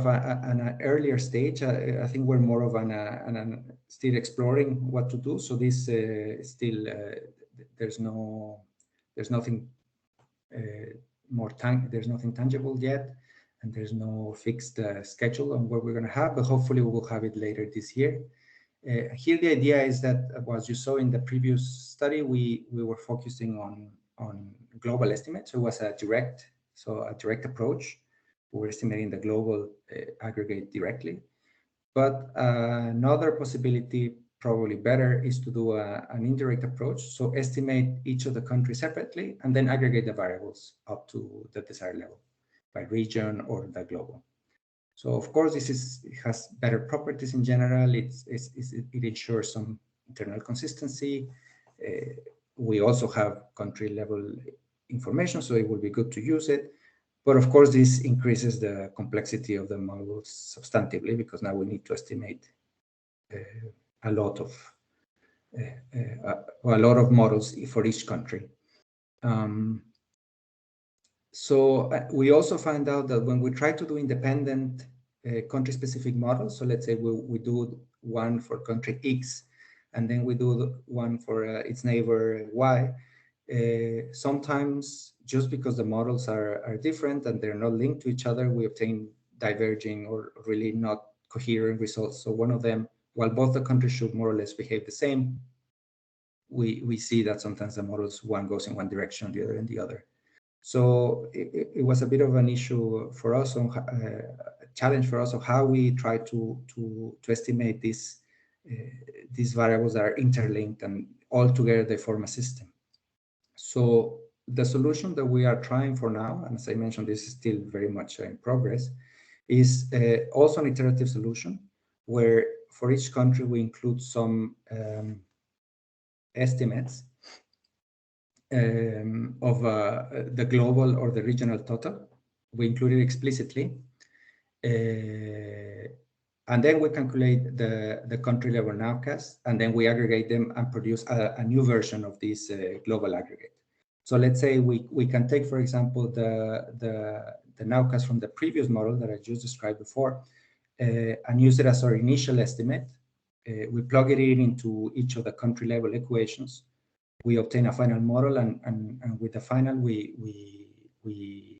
an earlier stage. I think we're more of still exploring what to do. So this still there's nothing there's nothing tangible yet, and there's no fixed schedule on what we're going to have. But hopefully we will have it later this year. Here the idea is that, as you saw in the previous study, we were focusing on global estimates. So it was a direct approach. We're estimating the global aggregate directly. But another possibility, probably better, is to do an indirect approach. So estimate each of the countries separately and then aggregate the variables up to the desired level by region or the global. So of course, it has better properties in general. It ensures some internal consistency. We also have country level information, so it will be good to use it. But of course, this increases the complexity of the models substantively, because now we need to estimate a lot of models for each country. So we also find out that when we try to do independent country-specific models, so let's say we do one for country X, and then we do one for its neighbor Y, sometimes just because the models are different and they're not linked to each other, we obtain diverging or really not coherent results. So one of them, while both the countries should more or less behave the same, we see that sometimes the models, one goes in one direction, the other in the other. So it was a bit of an issue for us, a challenge for us of how we try to estimate these variables that are interlinked and all together they form a system. So the solution that we are trying for now, and as I mentioned, this is still very much in progress, is also an iterative solution where for each country we include some estimates of the global or the regional total. We include it explicitly. And then we calculate the country level nowcast, and then we aggregate them and produce a new version of this global aggregate. So let's say we can take, for example, the nowcast from the previous model that I just described before, and use it as our initial estimate. We plug it into each of the country level equations. We obtain a final model, and with the final, we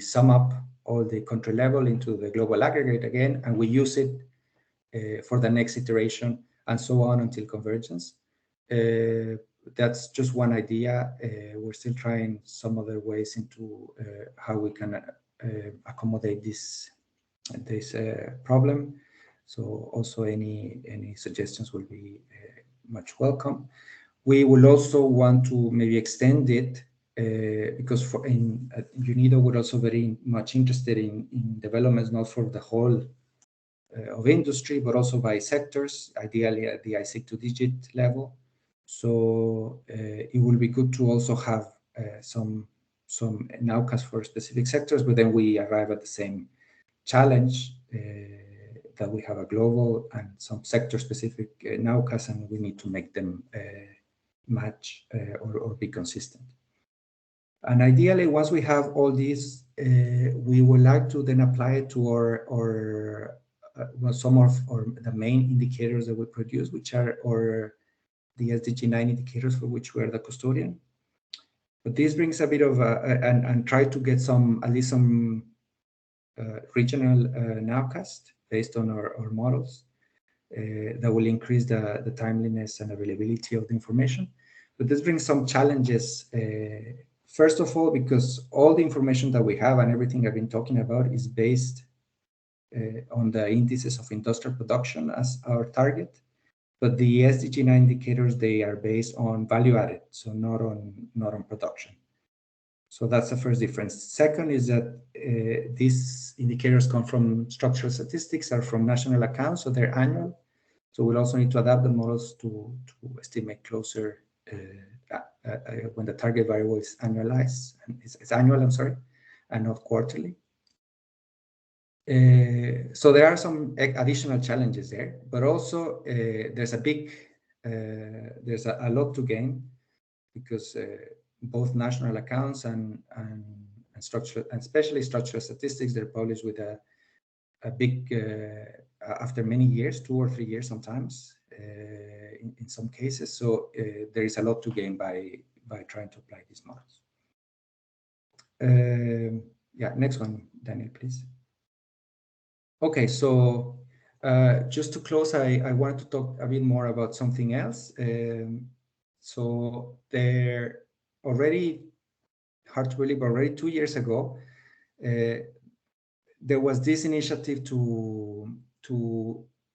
sum up all the country level into the global aggregate again, and we use it for the next iteration, and so on until convergence. That's just one idea. We're still trying some other ways into how we can accommodate this problem. So also any suggestions will be much welcome. We will also want to maybe extend it because UNIDO would also very much interested in developments not for the whole of industry, but also by sectors, ideally at the IC 2-digit level. So it will be good to also have some some nowcasts for specific sectors, but then we arrive at the same challenge that we have a global and some sector-specific nowcasts, and we need to make them match or be consistent. And ideally, once we have all these, we would like to then apply it to some of the main indicators that we produce, which are the SDG 9 indicators for which we are the custodian. But this brings a bit of and try to get at least some regional nowcast based on our models that will increase the timeliness and availability of the information. But this brings some challenges. First of all, because all the information that we have and everything I've been talking about is based on the indices of industrial production as our target. But the SDG 9 indicators, they are based on value added, so not on production. So that's the first difference. Second is that these indicators come from structural statistics, are from national accounts, so they're annual. So we'll also need to adapt the models to estimate closer when the target variable is annualized, and it's annual, I'm sorry, and not quarterly. So there are some additional challenges there, but also there's a lot to gain, because both national accounts and structural, and especially structural statistics, they're published with a big after many years, 2 or 3 years sometimes in some cases. So there is a lot to gain by trying to apply these models. Yeah, next one, Daniel, please. Okay, so just to close, I wanted to talk a bit more about something else. So there already, hard to believe, already 2 years ago, there was this initiative to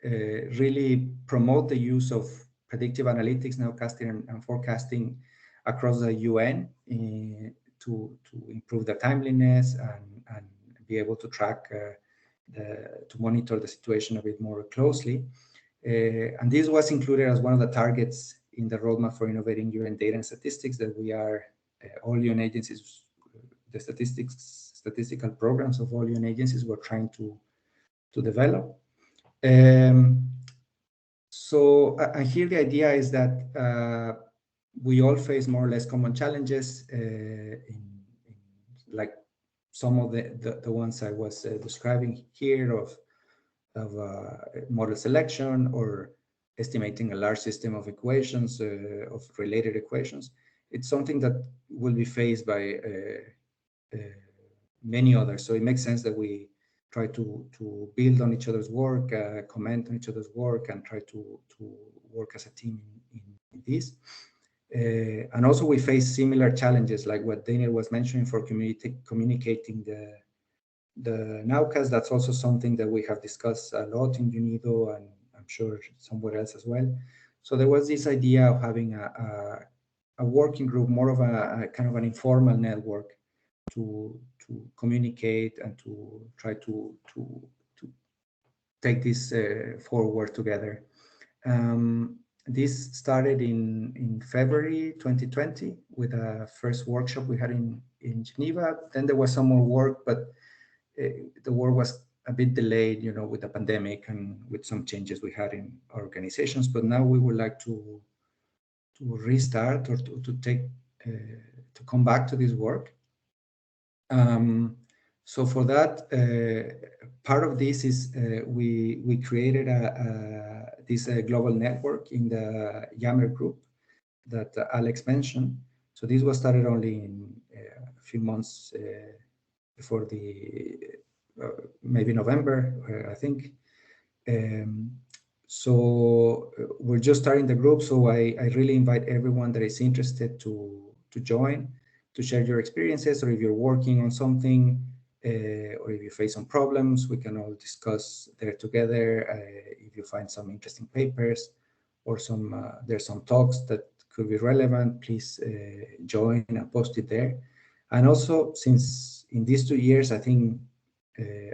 really promote the use of predictive analytics, nowcasting, and forecasting across the UN to improve the timeliness and be able to track to monitor the situation a bit more closely. And this was included as one of the targets in the roadmap for innovating UN data and statistics that we are, all UN agencies, the statistical programs of all UN agencies were trying to develop. So, and here the idea is that we all face more or less common challenges in like some of the ones I was describing here of model selection or estimating a large system of equations, of related equations. It's something that will be faced by many others. So it makes sense that we try to build on each other's work, comment on each other's work, and try to work as a team in this. And also we face similar challenges like what Daniel was mentioning for communicating the nowcast. That's also something that we have discussed a lot in UNIDO, and I'm sure somewhere else as well. So there was this idea of having a working group, more of a kind of an informal network to communicate and to try to take this forward together. This started in February 2020 with a first workshop we had in Geneva. Then there was some more work, but the work was a bit delayed, you know, with the pandemic and with some changes we had in our organizations. But now we would like to restart or to come back to this work. So for that, part of this is we created this global network in the Yammer group that Alex mentioned. So this was started only in a few months before maybe November, I think. So we're just starting the group. So I really invite everyone that is interested to join, to share your experiences, or if you're working on something, or if you face some problems, we can all discuss there together. If you find some interesting papers or there's some talks that could be relevant, please join and post it there. And also, since in these 2 years, I think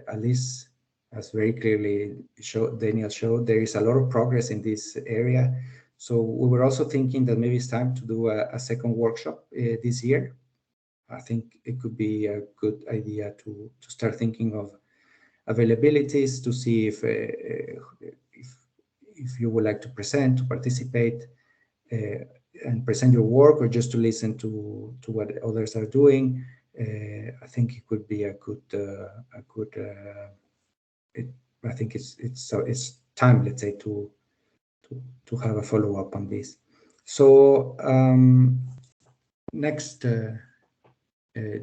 at least as very clearly Daniel showed, there is a lot of progress in this area. So we were also thinking that maybe it's time to do a second workshop this year. I think it could be a good idea to start thinking of availabilities to see if you would like to present, to participate, and present your work, or just to listen to what others are doing. I think it could be a good I think it's time, let's say, to have a follow-up on this. So next,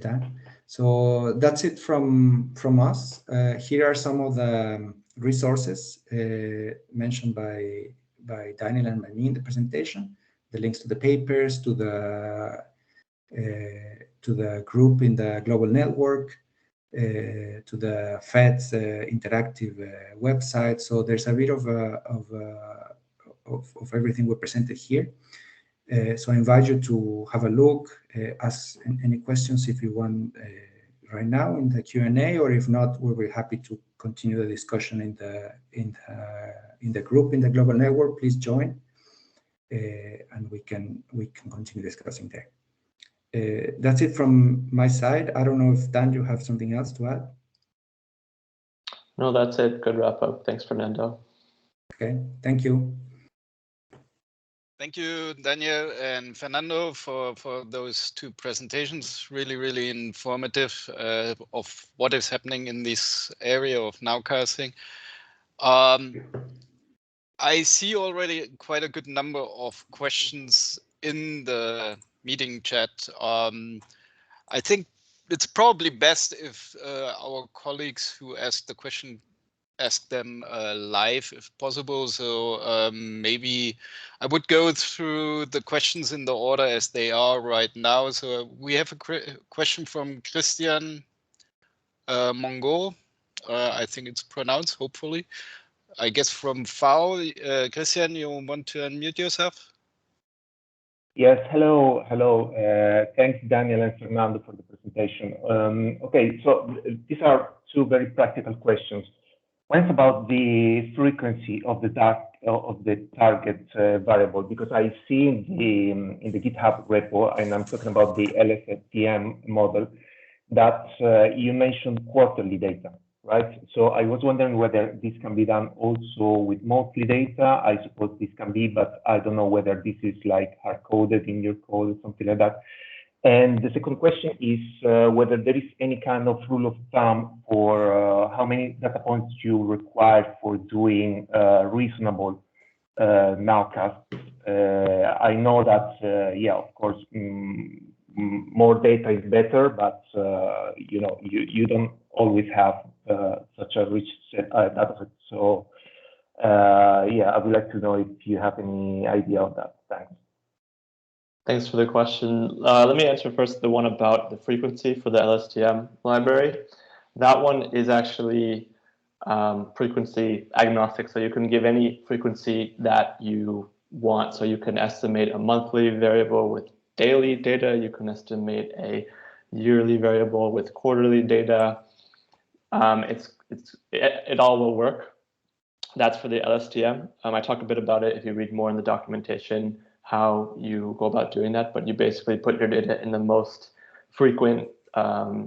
Dan. So that's it from us. Here are some of the resources mentioned by Daniel and by me in the presentation. The links to the papers, to the group in the global network, to the FED's interactive website. So there's a bit of everything we presented here. So I invite you to have a look, ask any questions if you want right now in the Q&A, or if not, we'll be happy to continue the discussion in the group in the global network. Please join, and we can continue discussing there. That's it from my side. I don't know if Dan, you have something else to add? No, that's it. Good wrap up. Thanks, Fernando. Okay, thank you. Thank you, Daniel and Fernando, for those two presentations. Really, really informative of what is happening in this area of nowcasting. I see already quite a good number of questions in the meeting chat. I think it's probably best if our colleagues who asked the question ask them live if possible. So maybe I would go through the questions in the order as they are right now. So we have a question from Christian Mongo. I think it's pronounced, hopefully. I guess from FAO. Christian, you want to unmute yourself? Yes, hello. Thanks, Daniel and Fernando, for the presentation. Okay, so these are two very practical questions. One's about the frequency of the target variable, because I see in the GitHub repo, and I'm talking about the LSTM model, that you mentioned quarterly data, right? So I was wondering whether this can be done also with monthly data. I suppose this can be, but I don't know whether this is like hard-coded in your code or something like that. And the second question is whether there is any kind of rule of thumb for how many data points you require for doing reasonable nowcast. I know that, yeah, of course, more data is better, but you know, you don't always have such a rich data set. So yeah, I would like to know if you have any idea of that. Thanks. Thanks for the question. Let me answer first the one about the frequency for the LSTM library. That one is actually frequency agnostic, so you can give any frequency that you want. So you can estimate a monthly variable with daily data. You can estimate a yearly variable with quarterly data. It all will work. That's for the LSTM. I talk a bit about it if you read more in the documentation, how you go about doing that, but you basically put your data in the most frequent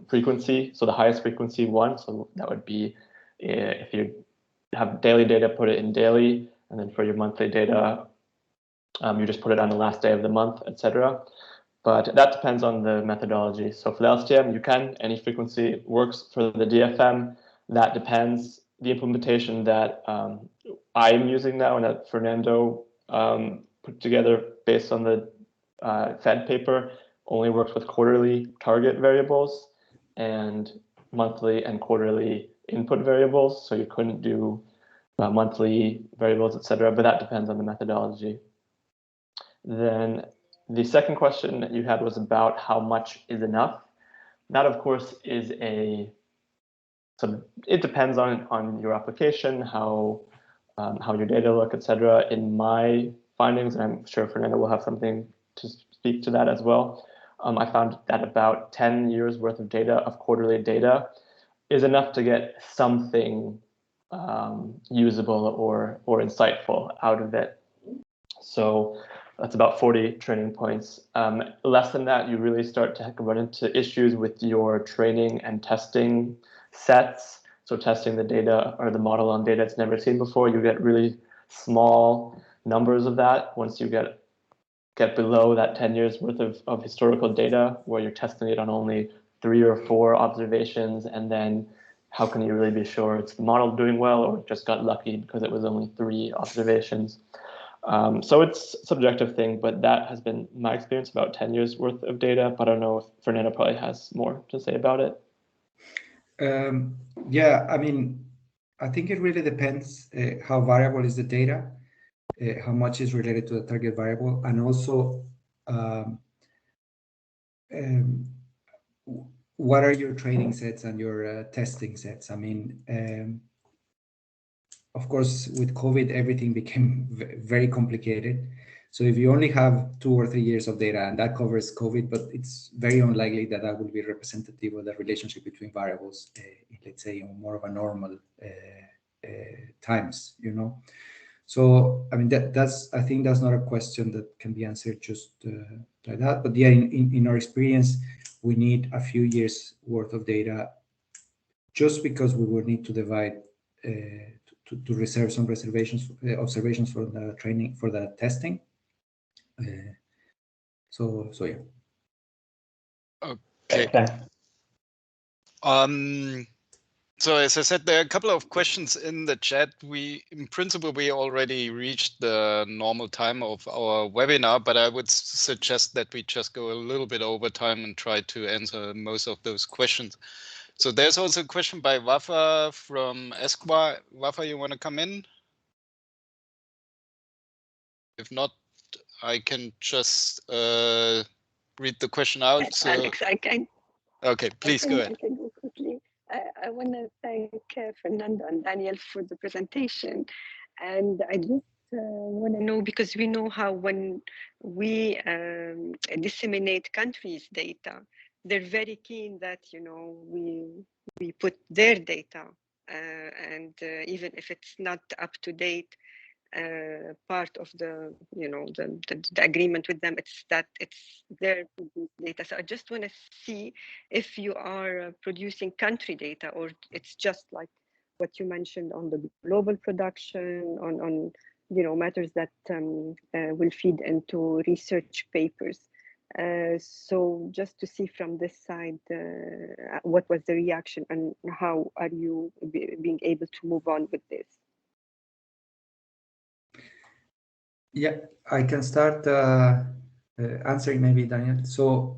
frequency, so the highest frequency one. So that would be if you have daily data, put it in daily, and then for your monthly data, you just put it on the last day of the month, etc. But that depends on the methodology. So for the LSTM, you can, any frequency works. For the DFM, that depends. The implementation that I'm using now and that Fernando put together based on the Fed paper only works with quarterly target variables and monthly and quarterly input variables. So you couldn't do monthly variables, etc. But that depends on the methodology. Then the second question that you had was about how much is enough. That, of course, is so it depends on your application, how your data look, etc. In my findings, and I'm sure Fernando will have something to speak to that as well, I found that about 10 years worth of data, of quarterly data, is enough to get something usable or insightful out of it. So That's about 40 training points. Less than that, you really start to run into issues with your training and testing sets. So testing the data or the model on data it's never seen before, you get really small numbers of that. Once you get below that 10 years worth of historical data, where you're testing it on only 3 or 4 observations, and then how can you really be sure it's the model doing well or just got lucky because it was only 3 observations? So it's a subjective thing, but that has been my experience, about 10 years worth of data. But I don't know if Fernando probably has more to say about it. Yeah, I mean, I think it really depends how variable is the data, how much is related to the target variable, and also what are your training sets and your testing sets. I mean, of course, with COVID, everything became very complicated. So if you only have 2 or 3 years of data, and that covers COVID, but it's very unlikely that that will be representative of the relationship between variables, let's say, in more of a normal times, you know. So, I mean, I think that's not a question that can be answered just like that. But yeah, in our experience, we need a few years worth of data, just because we will need to divide to reserve some observations for the training, for the testing. So yeah. Okay. So as I said, there are a couple of questions in the chat. In principle, we already reached the normal time of our webinar, but I would suggest that we just go a little bit over time and try to answer most of those questions. So there's also a question by Wafa from Esquire. Wafa, you want to come in? If not, I can just read the question out. So, Alex, I can. Okay, please go ahead. I can go quickly. I want to thank Fernando and Daniel for the presentation. And I just want to know, because we know how when we disseminate countries' data, they're very keen that, you know, we put their data, and even if it's not up to date, part of the, you know, the agreement with them, it's that it's their data. So I just want to see if you are producing country data, or it's just like what you mentioned on the global production, on you know, matters that will feed into research papers. So just to see from this side, what was the reaction and how are you being able to move on with this? Yeah, I can start answering maybe, Daniel. So,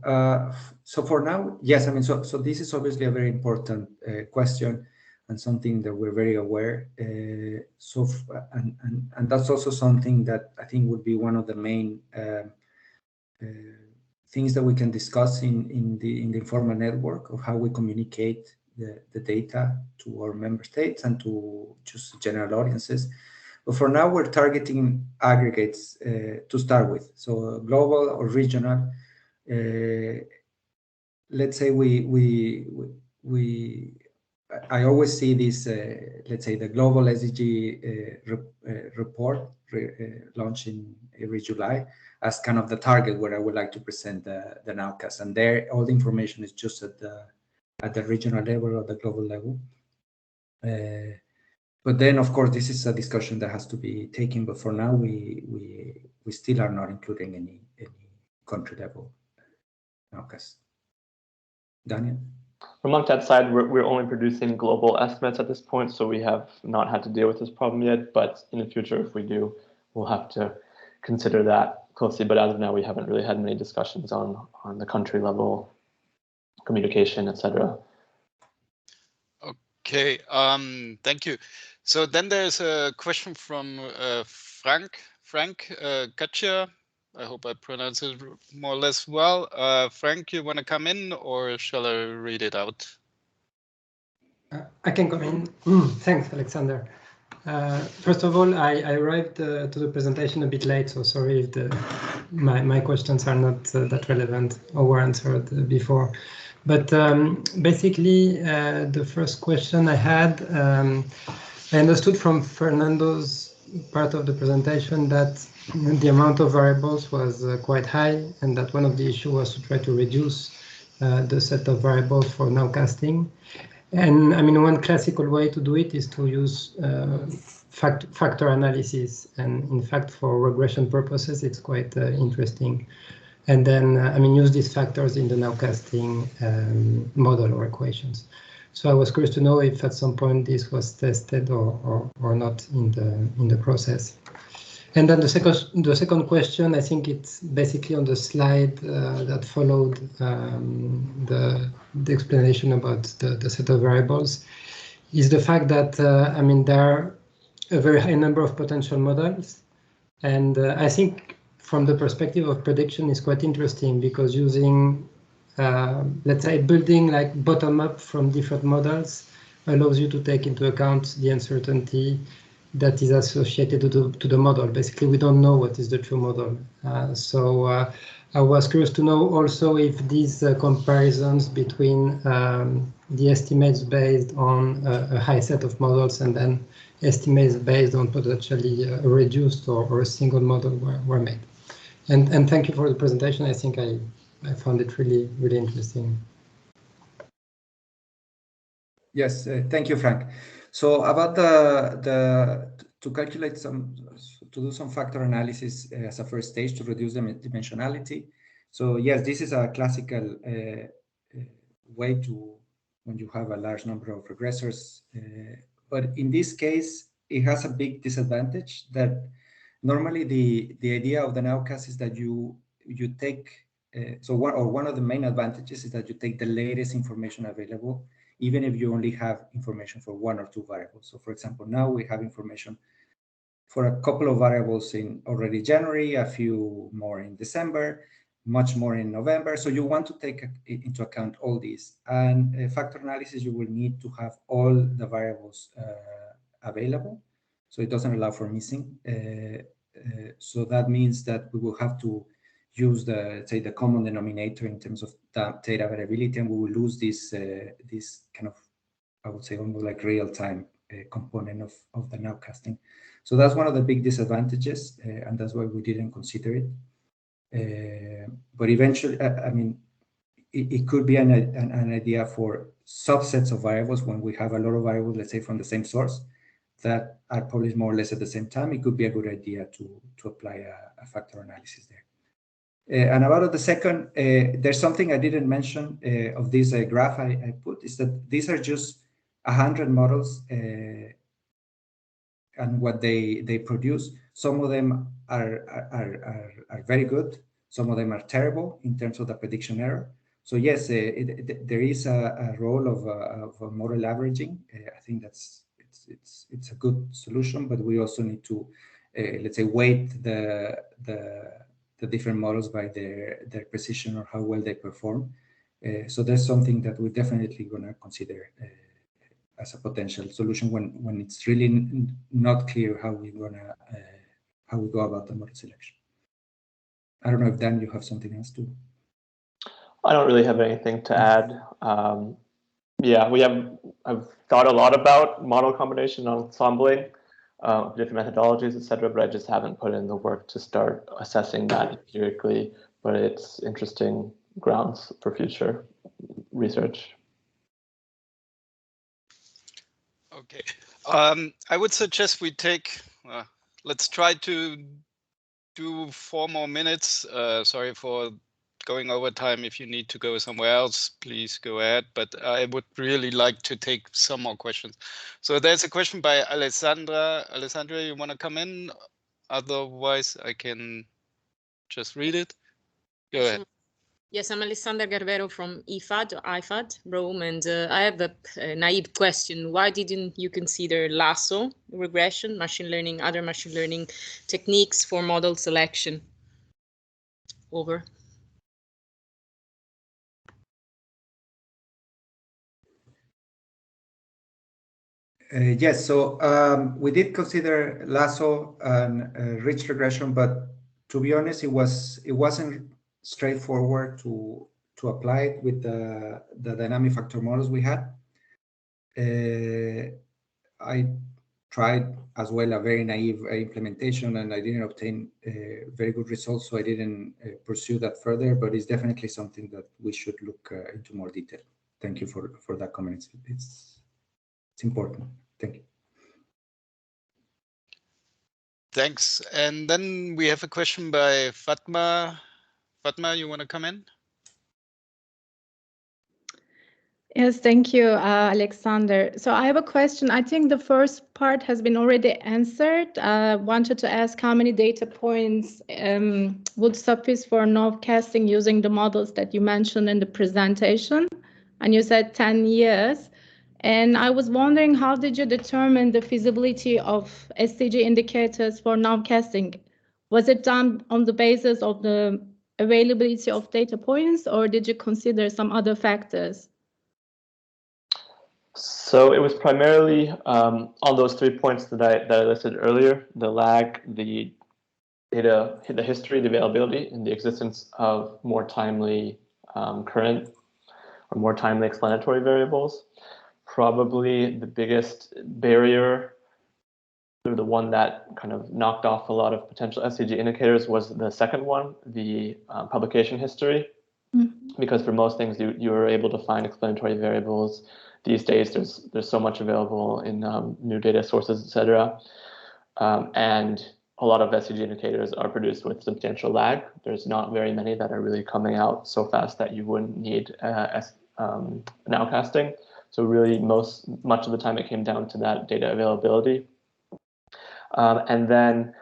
so for now, yes, I mean, so this is obviously a very important question and something that we're very aware. And that's also something that I think would be one of the main things that we can discuss in the informal network of how we communicate the data to our member states and to just general audiences. But for now, we're targeting aggregates to start with. So global or regional. Let's say I always see this, let's say the global SDG report launching every July as kind of the target where I would like to present the Nowcast. And there, all the information is just at the regional level or the global level. But then, of course, this is a discussion that has to be taken. But for now, we still are not including any country level Nowcast. Daniel? From UNCTAD side, we're only producing global estimates at this point, so we have not had to deal with this problem yet. But in the future, if we do, we'll have to consider that closely. But as of now, we haven't really had many discussions on the country level communication, etc. Okay, thank you. So then there's a question from Frank Katja. I hope I pronounce it more or less well. Frank, you want to come in, or shall I read it out? I can come in. Thanks, Alexander. First of all, I arrived to the presentation a bit late, so sorry if my questions are not that relevant or were answered before. But basically, the first question I had, I understood from Fernando's part of the presentation that the amount of variables was quite high, and that one of the issues was to try to reduce the set of variables for nowcasting. And I mean, one classical way to do it is to use factor analysis, and in fact, for regression purposes, it's quite interesting. And then, I mean, use these factors in the nowcasting model or equations. So I was curious to know if at some point this was tested or not in the process. And then the second question, I think it's basically on the slide that followed the explanation about the set of variables, is the fact that I mean, there are a very high number of potential models, and I think from the perspective of prediction is quite interesting, because using let's say building like bottom up from different models allows you to take into account the uncertainty that is associated to the model. Basically, we don't know what is the true model. So I was curious to know also if these comparisons between the estimates based on a high set of models and then estimates based on potentially a reduced or a single model were made. And thank you for the presentation. I think I found it really interesting. Yes, thank you, Frank. So about to calculate to do some factor analysis as a first stage to reduce the dimensionality. So yes, this is a classical way to, when you have a large number of regressors. But in this case, it has a big disadvantage that normally the idea of the nowcast is that you take, so one of the main advantages is that you take the latest information available, even if you only have information for one or two variables. So for example, now we have information for a couple of variables in already January, a few more in December, much more in November. So you want to take into account all these. And factor analysis, you will need to have all the variables available. So it doesn't allow for missing. So that means that we will have to use the common denominator in terms of data variability, and we will lose this this kind of, I would say, almost like real-time component of the nowcasting. So that's one of the big disadvantages, and that's why we didn't consider it. But eventually, I mean, it could be an idea for subsets of variables when we have a lot of variables, let's say from the same source, that are published more or less at the same time. It could be a good idea to apply a factor analysis there. And about the second, there's something I didn't mention of this graph I put, is that these are just 100 models and what they produce. Some of them are very good. Some of them are terrible in terms of the prediction error. So yes, there is a role of model averaging. I think it's a good solution, but we also need to let's say weight the different models by their precision or how well they perform. So that's something that we're definitely going to consider as a potential solution when it's really not clear how we go about the model selection. I don't know if Dan, you have something else to. I don't really have anything to add. Yeah, I've thought a lot about model combination ensembling, different methodologies, etc., but I just haven't put in the work to start assessing that empirically. But it's interesting grounds for future research. Okay, I would suggest we take. Let's try to do 4 more minutes. Sorry for going over time. If you need to go somewhere else, please go ahead. But I would really like to take some more questions. So there's a question by Alessandra. Alessandra, you want to come in? Otherwise, I can just read it. Go ahead. Yes, I'm Alessandra Garbero from IFAD, Rome, and I have a naive question. Why didn't you consider lasso, regression, machine learning, other machine learning techniques for model selection? Over. Yes, so we did consider lasso and rich regression, but to be honest, it wasn't straightforward to apply it with the dynamic factor models we had. I tried as well a very naive implementation, and I didn't obtain very good results, so I didn't pursue that further, but it's definitely something that we should look into more detail. Thank you for that comment. It's important. Thank you. Thanks. And then we have a question by Fatma. Fatma, you want to come in? Yes, thank you, Alexander. So I have a question. I think the first part has been already answered. I wanted to ask how many data points would suffice for nowcasting using the models that you mentioned in the presentation. And you said 10 years. And I was wondering, how did you determine the feasibility of SDG indicators for nowcasting? Was it done on the basis of the availability of data points, or did you consider some other factors? So it was primarily on those 3 points that I listed earlier: the lag, the data, the history, the availability, and the existence of more timely current or more timely explanatory variables. Probably the biggest barrier, or the one that kind of knocked off a lot of potential SDG indicators, was the second one, the publication history. Mm-hmm. Because for most things, you were able to find explanatory variables. These days, there's so much available in new data sources, etc. And a lot of SDG indicators are produced with substantial lag. There's not very many that are really coming out so fast that you wouldn't need nowcasting. So really, much of the time, it came down to that data availability. And then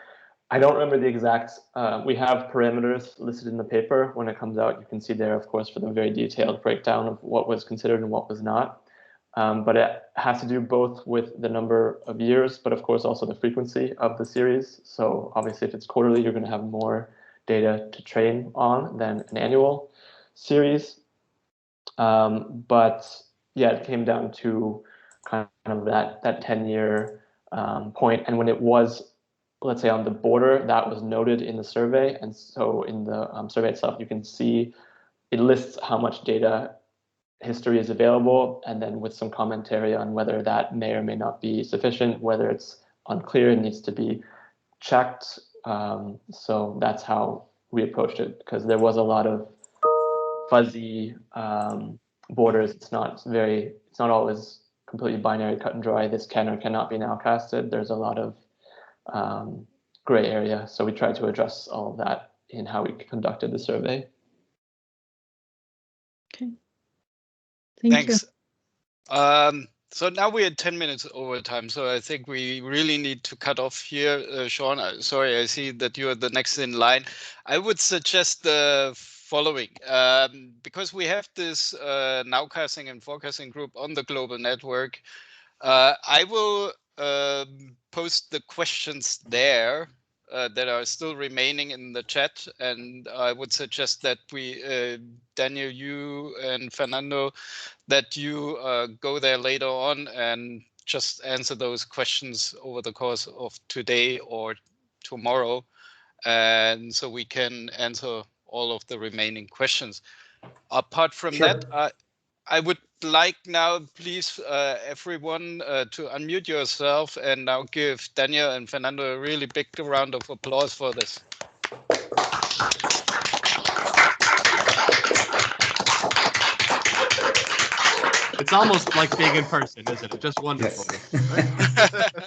I don't remember the exact. We have parameters listed in the paper. When it comes out, you can see there, of course, for the very detailed breakdown of what was considered and what was not. But it has to do both with the number of years, but of course also the frequency of the series. So obviously, if it's quarterly, you're going to have more data to train on than an annual series. But yeah, it came down to kind of that 10-year point. And when it was, let's say, on the border, that was noted in the survey. And so in the survey itself, you can see it lists how much data history is available, and then with some commentary on whether that may or may not be sufficient, whether it's unclear and needs to be checked. So that's how we approached it, because there was a lot of fuzzy borders. It's not always completely binary, cut and dry. This can or cannot be nowcasted. There's a lot of gray area. So we tried to address all of that in how we conducted the survey. Okay. Thanks. So now we're 10 minutes over time, so I think we really need to cut off here. Sean, sorry, I see that you are the next in line. I would suggest the following, because we have this nowcasting and forecasting group on the global network. I will post the questions there that are still remaining in the chat, and I would suggest that we, Daniel, you and Fernando, that you go there later on and just answer those questions over the course of today or tomorrow, and so we can answer all of the remaining questions. Apart from that, I would like now, please, everyone to unmute yourself and now give Daniel and Fernando a really big round of applause for this. It's almost like being in person, isn't it? Just wonderful. Yes.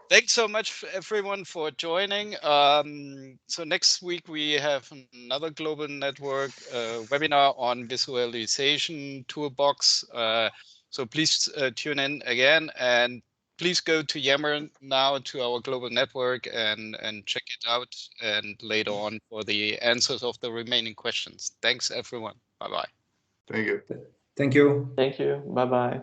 Thanks so much, everyone, for joining. So next week we have another global network webinar on visualization toolbox. So please tune in again, and please go to Yammer now to our global network and check it out, and later on for the answers of the remaining questions. Thanks, everyone. Bye-bye. Thank you. Thank you. Thank you. Bye-bye.